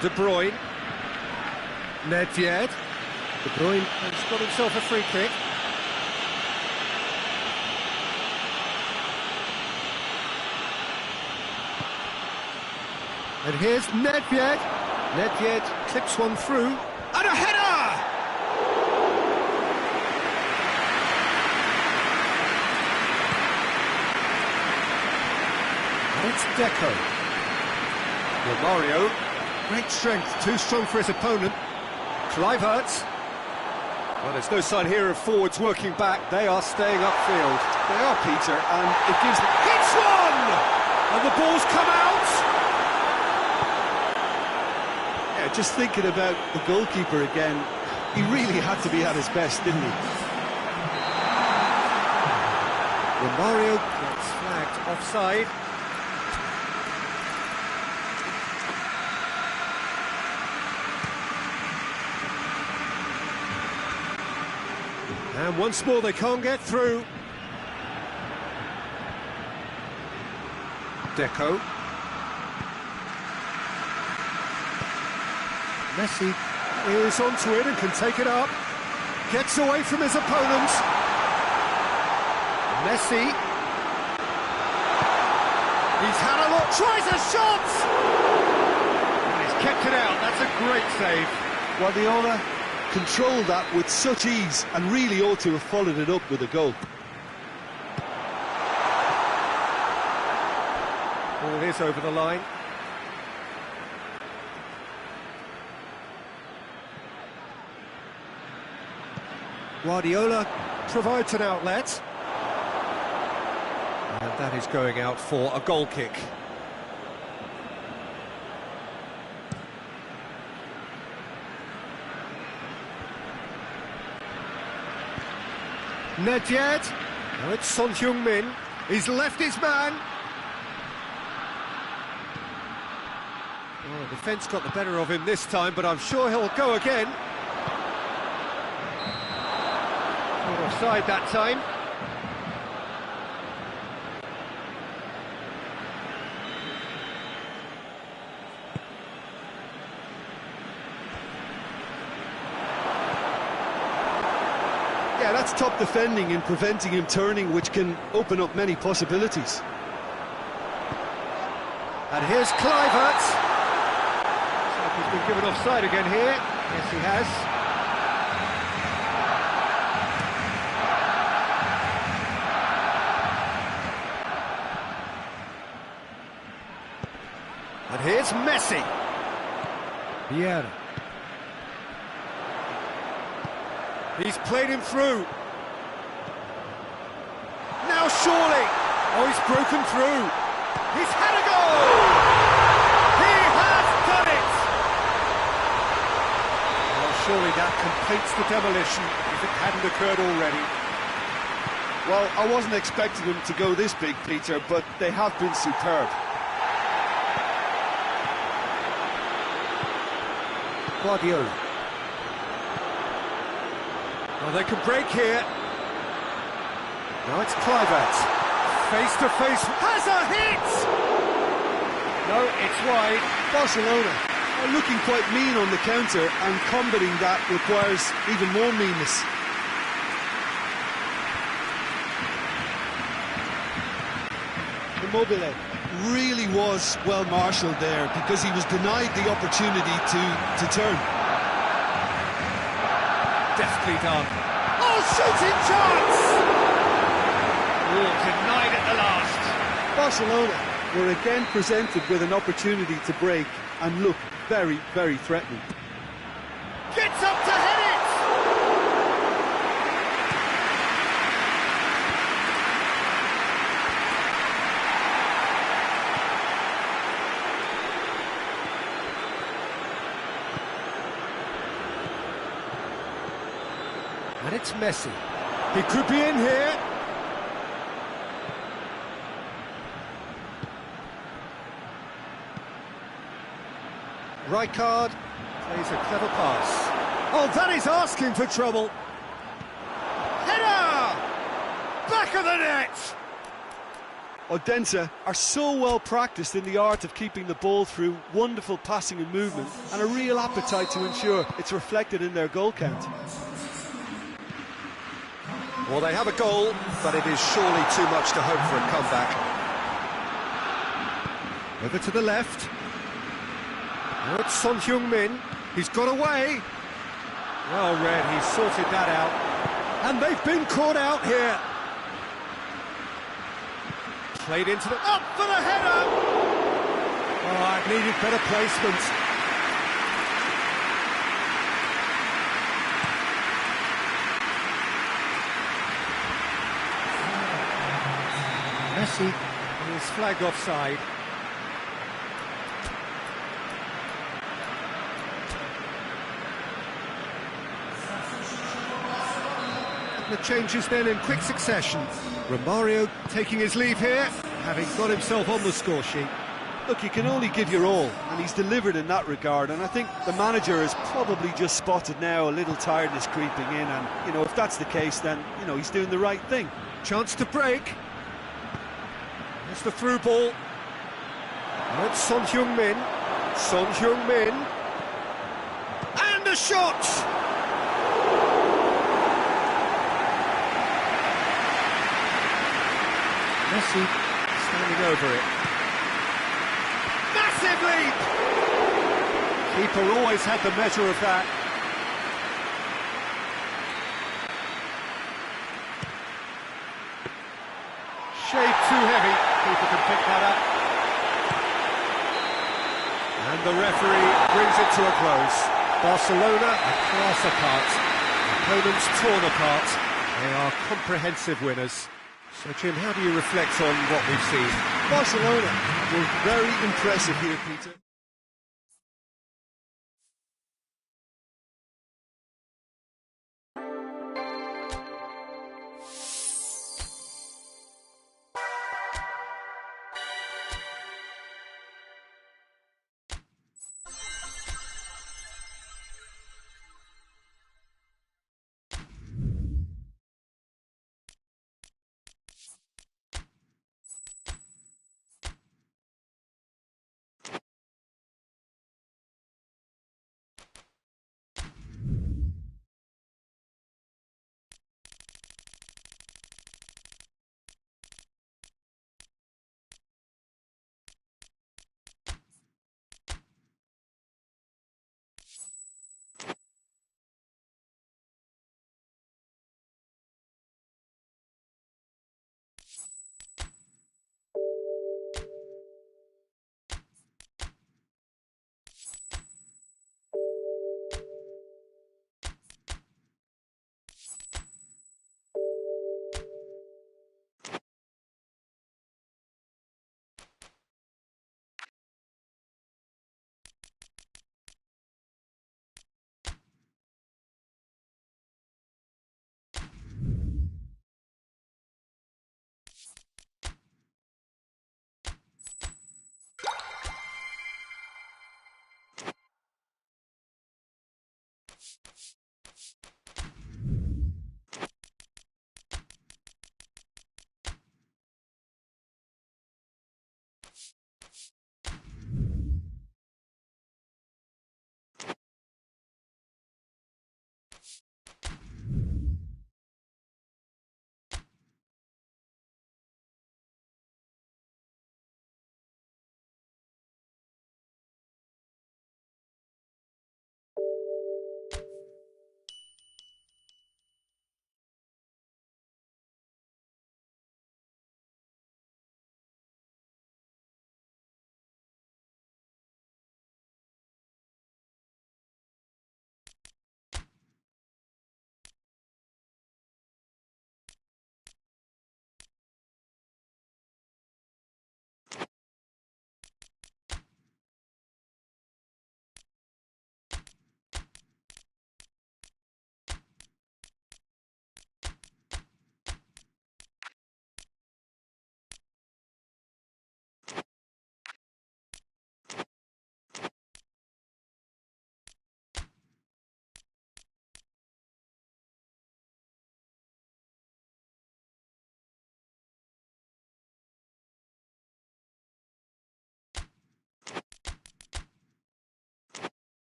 De Bruyne. Nedved. De Bruyne has got himself a free kick. And here's Nedved. Nedved clips one through. And a header! And it's Deco. Romario. Great strength, too strong for his opponent. Kluivert. Well, there's no sign here of forwards working back. They are staying upfield. They are, Peter, and it gives them... Hits one! And the ball's come out! Yeah, just thinking about the goalkeeper again, he really had to be at his best, didn't he? Romario gets flagged offside. And once more they can't get through. Deco. Messi is onto it and can take it up. Gets away from his opponent. Messi. He's had a look, tries a shot! And he's kept it out, that's a great save. Guardiola controlled that with such ease and really ought to have followed it up with a goal. Ball is over the line. Guardiola provides an outlet. And that is going out for a goal kick. Nedved. Now it's Son Heung-min. He's left his man. Well, the defence got the better of him this time, but I'm sure he'll go again. Not offside that time. Yeah, that's top defending in preventing him turning, which can open up many possibilities. And here's Kluivert. Looks like he's been given offside again here. Yes, he has. And here's Messi. Vieira. He's played him through. Now surely. Oh, he's broken through. He's had a goal! He has done it! Well, surely that completes the demolition if it hadn't occurred already. Well, I wasn't expecting them to go this big, Peter, but they have been superb. Guardiola. Well, they can break here. Now it's Kluivert. Face to face. Has a hit! No, it's wide. Barcelona are looking quite mean on the counter, and combating that requires even more meanness. Immobile really was well marshalled there because he was denied the opportunity to turn. Deftly done. Oh, shooting chance! Oh, denied at the last. Barcelona were again presented with an opportunity to break and look very, very threatening. Gets up to head it! And it's Messi. He could be in here. Rijkaard plays a clever pass. Oh, that is asking for trouble. Header! Back of the net! Odense are so well practiced in the art of keeping the ball through wonderful passing and movement, and a real appetite to ensure it's reflected in their goal count. Well, they have a goal, but it is surely too much to hope for a comeback. Over to the left. Now it's Son Heung-min. He's got away. Well read, he's sorted that out. And they've been caught out here. Played into the... Up for the header! Oh, it needed better placement. Messi, and he's flagged offside. The changes then in quick succession. Romario taking his leave here, having got himself on the score sheet. Look, you can only give your all, and he's delivered in that regard, and I think the manager has probably just spotted now a little tiredness creeping in, and, you know, if that's the case, then, you know, he's doing the right thing. Chance to break. There's the through ball. Now it's Son Heung-min. Son Heung-min. And a shot! Messi standing over it. Massive lead! Keeper always had the measure of that. Shade too heavy. Keeper can pick that up. And the referee brings it to a close. Barcelona are class apart. Opponents torn apart. They are comprehensive winners. So, Jim, how do you reflect on what we've seen? Barcelona were very impressive here, Peter.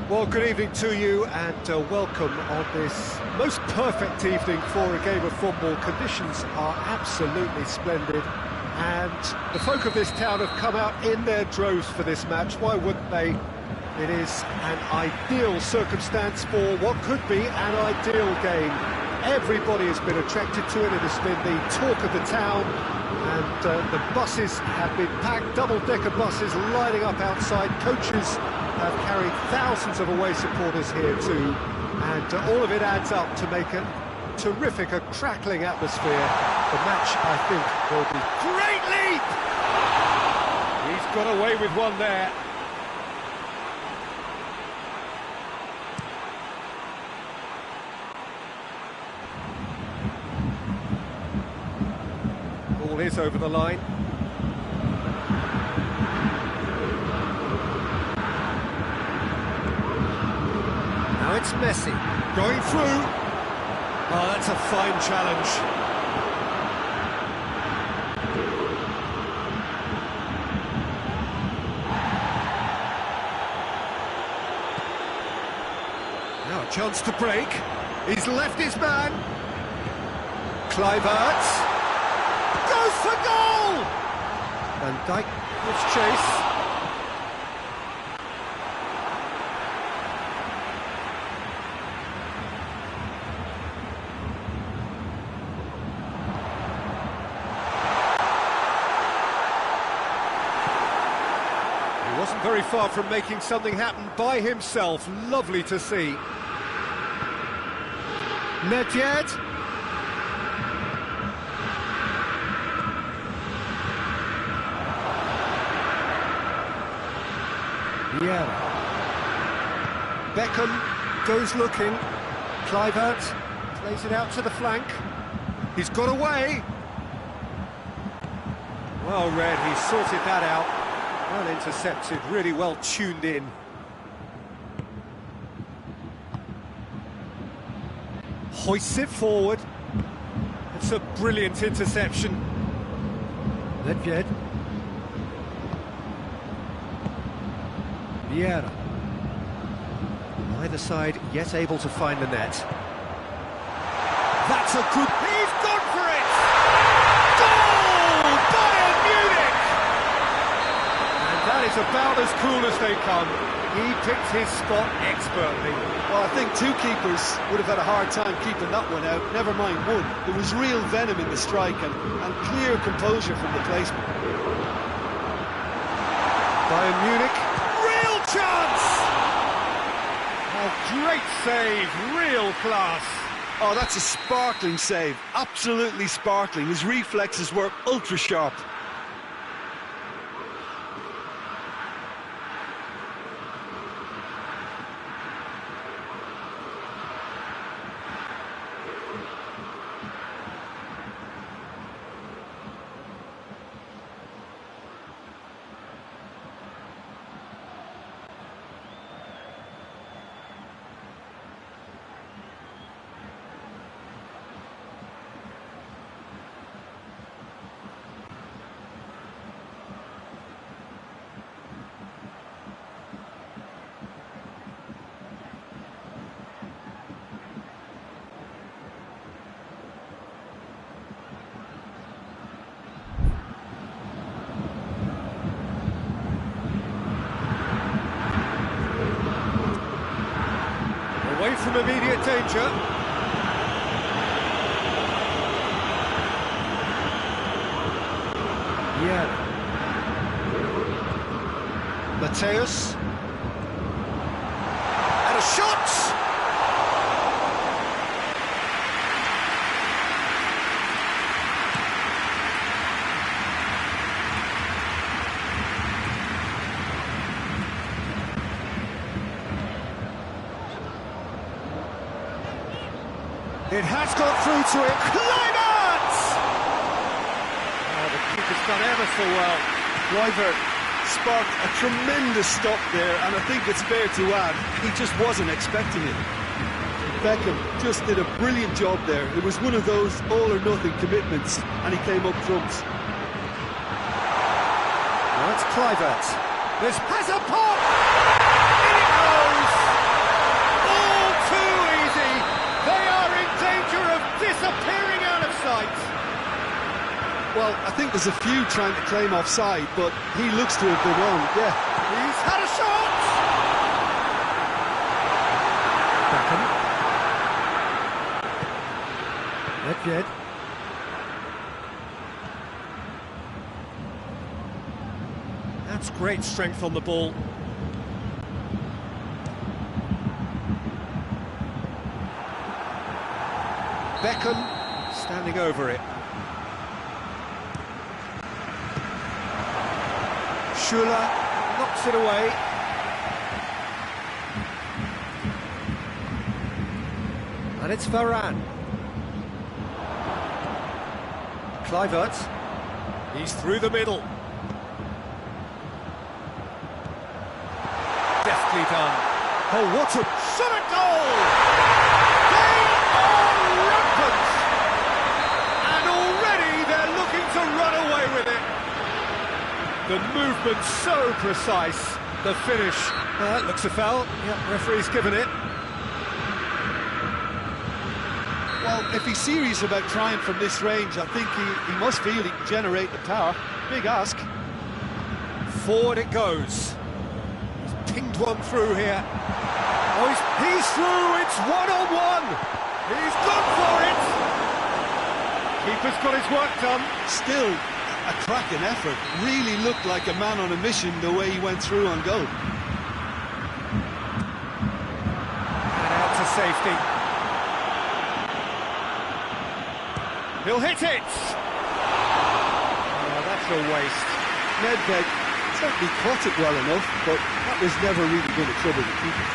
Well, good evening to you and welcome on this most perfect evening for a game of football. Conditions are absolutely splendid. And the folk of this town have come out in their droves for this match. Why wouldn't they? It is an ideal circumstance for what could be an ideal game. Everybody has been attracted to it. It has been the talk of the town. And the buses have been packed, double-decker buses lining up outside. Coaches have carried thousands of away supporters here too. And all of it adds up to make a terrific, a crackling atmosphere. The match, I think, will be... Great leap! He's got away with one there. Ball is over the line. Now it's Messi, going through. Oh, that's a fine challenge. Now a chance to break. He's left his man. Kluivert goes for goal! Van Dijk gives chase. He wasn't very far from making something happen by himself. Lovely to see. Nedved. Vieira. Beckham goes looking. Kluivert plays it out to the flank. He's got away. Well read, he sorted that out. Well intercepted, really well tuned in. Hoists it forward. It's a brilliant interception. Nedved. Vieira. Either side yet able to find the net. That's a good... He's gone for it! Goal! Bayern Munich! And that is about as cool as they come. He picked his spot expertly. Well, I think two keepers would have had a hard time keeping that one out, never mind one. There was real venom in the strike and clear composure from the placement. Bayern Munich, real chance! Oh, great save, real class. Oh, that's a sparkling save, absolutely sparkling. His reflexes were ultra sharp. Away from immediate danger. Yeah. Mateus. And a shot! It has got through to him. Kluivert! Oh, the keeper's done ever so well. Kluivert sparked a tremendous stop there, and I think it's fair to add, he just wasn't expecting it. Beckham just did a brilliant job there. It was one of those all-or-nothing commitments, and he came up trumps. Now it's Kluivert. This has a pop! In it goes! All too easy! They are in danger of disappearing out of sight! Well, I think there's there's a few trying to claim offside, but he looks to have been on, yeah. He's had a shot! Beckham. Nedved. That's great strength on the ball. Beckham standing over it. Schuller knocks it away. And it's Varane. Kluivert. He's through the middle. Deftly done. Oh, what a shot at goal! They are rampant! And already they're looking to run away with it. The movement so precise. The finish. Looks a foul. Yeah, referee's given it. Well, if he's serious about trying from this range, I think he must feel he can generate the power. Big ask. Forward it goes. He's pinged one through here. Oh, he's through. It's one-on-one. He's gone for it. Keeper's got his work done. Still a cracking effort. Really looked like a man on a mission the way he went through on goal. And out to safety. He'll hit it! Oh, that's a waste. Nedved certainly caught it well enough, but that was never really going to trouble the keeper.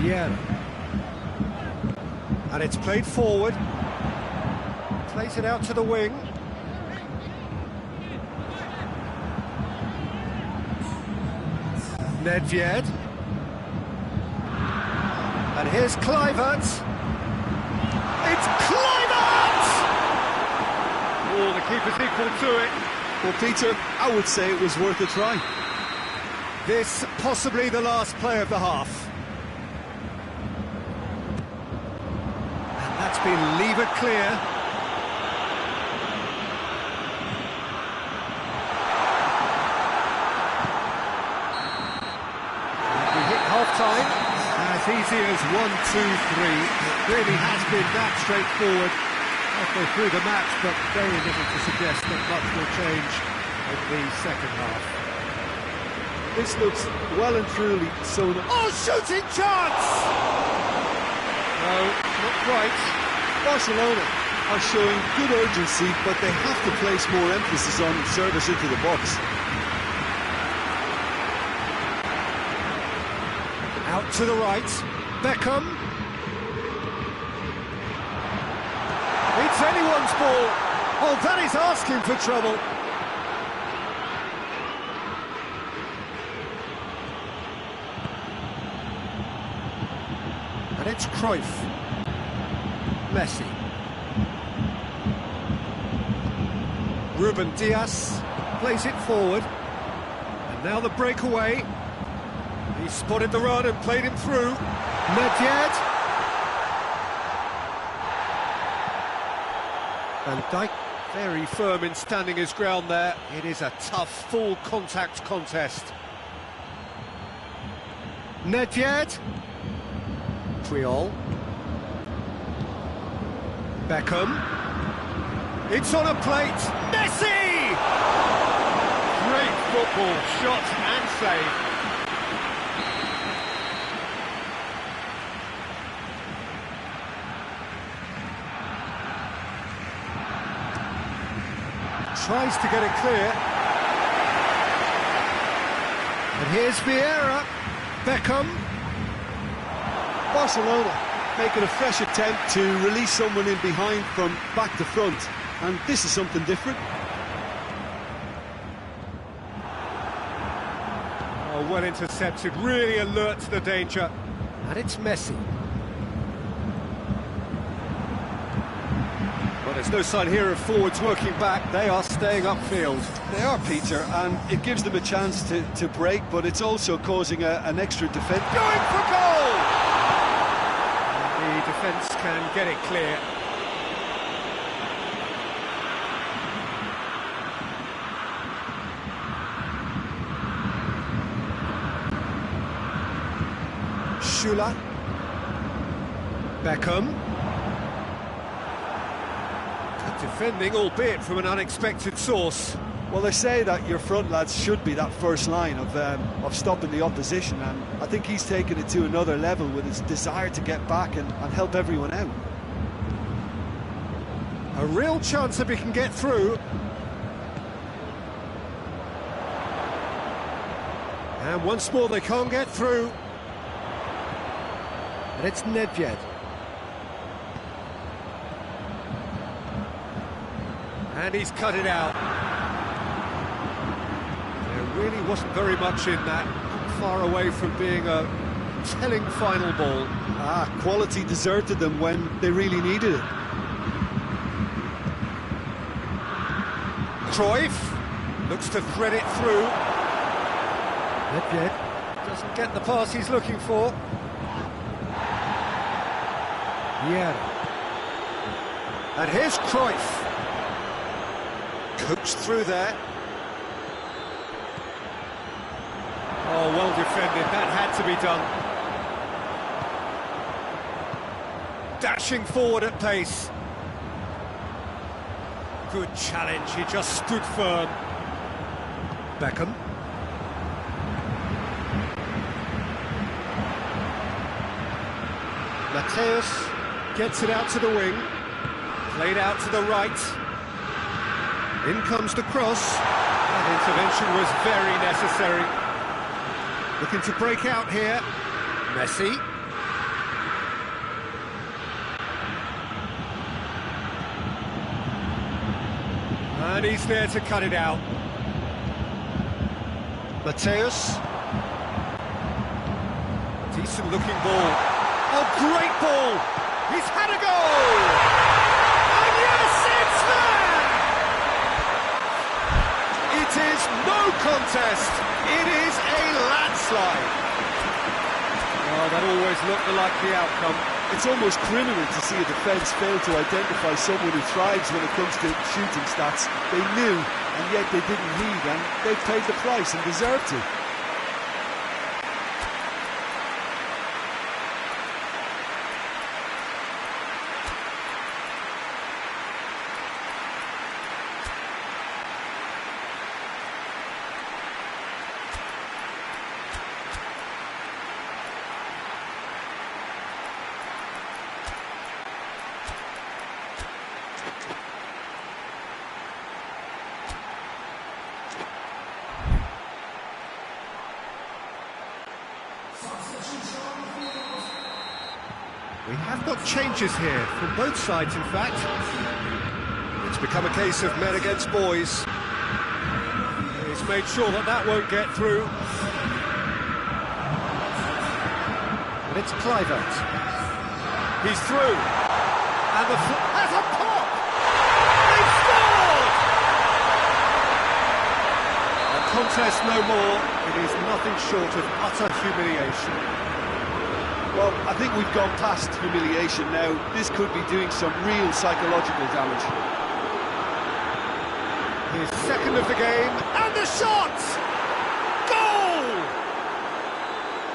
Yeah. And it's played forward. Plays it out to the wing. Nedved. And here's Kluivert. It's Kluivert! Oh, the keeper's equal to it. Well, Peter, I would say it was worth a try. This possibly the last play of the half. And that's been levered clear. And we hit half-time. As easy as 1, 2, 3. It really has been that straightforward halfway through the match, but very little to suggest that much will change in the second half. This looks well and truly sewn up. Oh, shooting chance! No, not quite. Barcelona are showing good urgency, but they have to place more emphasis on service into the box. Out to the right, Beckham. It's anyone's ball. Oh, that is asking for trouble. And it's Cruyff. Messi. Ruben Dias plays it forward. And now the breakaway. He spotted the run and played him through. Nedved. Van Dijk very firm in standing his ground there. It is a tough, full contact contest. Nedved. Triol. Beckham. It's on a plate. Messi! Great football, shot and save. Tries to get it clear. And here's Vieira. Beckham. Barcelona making a fresh attempt to release someone in behind from back to front. And this is something different. Oh, well intercepted, really alert to the danger. And it's Messi. Well, there's no sign here of forwards working back. They are staying upfield. They are, Peter, and it gives them a chance to break, but it's also causing an extra defence. Going for goal! The defence can get it clear. Schüller. Beckham. Good defending, albeit from an unexpected source. Well, they say that your front lads should be that first line of stopping the opposition, and I think he's taken it to another level with his desire to get back and help everyone out. A real chance if he can get through. And once more they can't get through. And it's Nedved. And he's cut it out. There really wasn't very much in that. Far away from being a telling final ball. Quality deserted them when they really needed it. Cruyff looks to thread it through. Nedved doesn't get the pass he's looking for. Yeah. And here's Cruyff. Coaxed through there. Oh, well defended. That had to be done. Dashing forward at pace. Good challenge. He just stood firm. Beckham. Mateus gets it out to the wing, played out to the right. In comes the cross. That intervention was very necessary. Looking to break out here. Messi. And he's there to cut it out. Mateus. Decent looking ball. Oh, great ball! He's had a goal! And yes, it's there! It is no contest. It is a landslide. Oh, that always looked like the outcome. It's almost criminal to see a defence fail to identify someone who thrives when it comes to shooting stats. They knew, and yet they didn't heed, and they paid the price and deserved to. We have got changes here, from both sides in fact. It's become a case of men against boys. He's made sure that that won't get through. And it's Kluivert. He's through. And the has a pop! They've scored! A contest no more. It is nothing short of utter humiliation. Well, I think we've gone past humiliation now. This could be doing some real psychological damage. His second of the game, and the shot! Goal!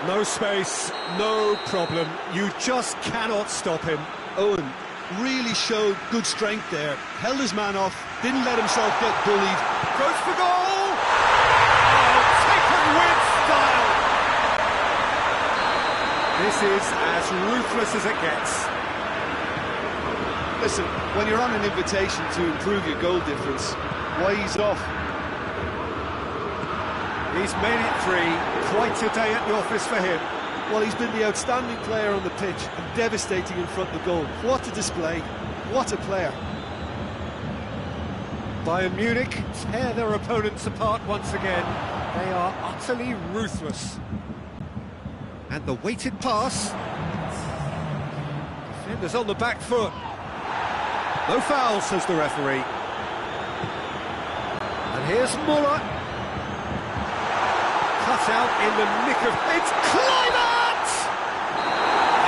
No space, no problem. You just cannot stop him. Owen really showed good strength there. Held his man off, didn't let himself get bullied. Goes for goal! Oh, taken with style! This is as ruthless as it gets. Listen, when you're on an invitation to improve your goal difference, why ease off? He's made it three. Quite a day at the office for him. Well, he's been the outstanding player on the pitch and devastating in front of goal. What a display. What a player. Bayern Munich tear their opponents apart once again. They are utterly ruthless. And the weighted pass. Defenders on the back foot. No foul, says the referee. And here's Muller. Cut out in the nick of... It's Kluivert!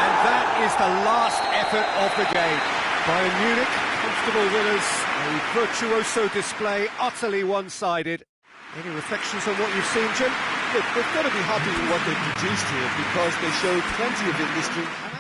And that is is the last effort of the game. Bayern Munich, comfortable winners, a virtuoso display, utterly one-sided. Any reflections on what you've seen, Jim? Look, they've got to be happy with what they've produced here because they showed plenty of industry.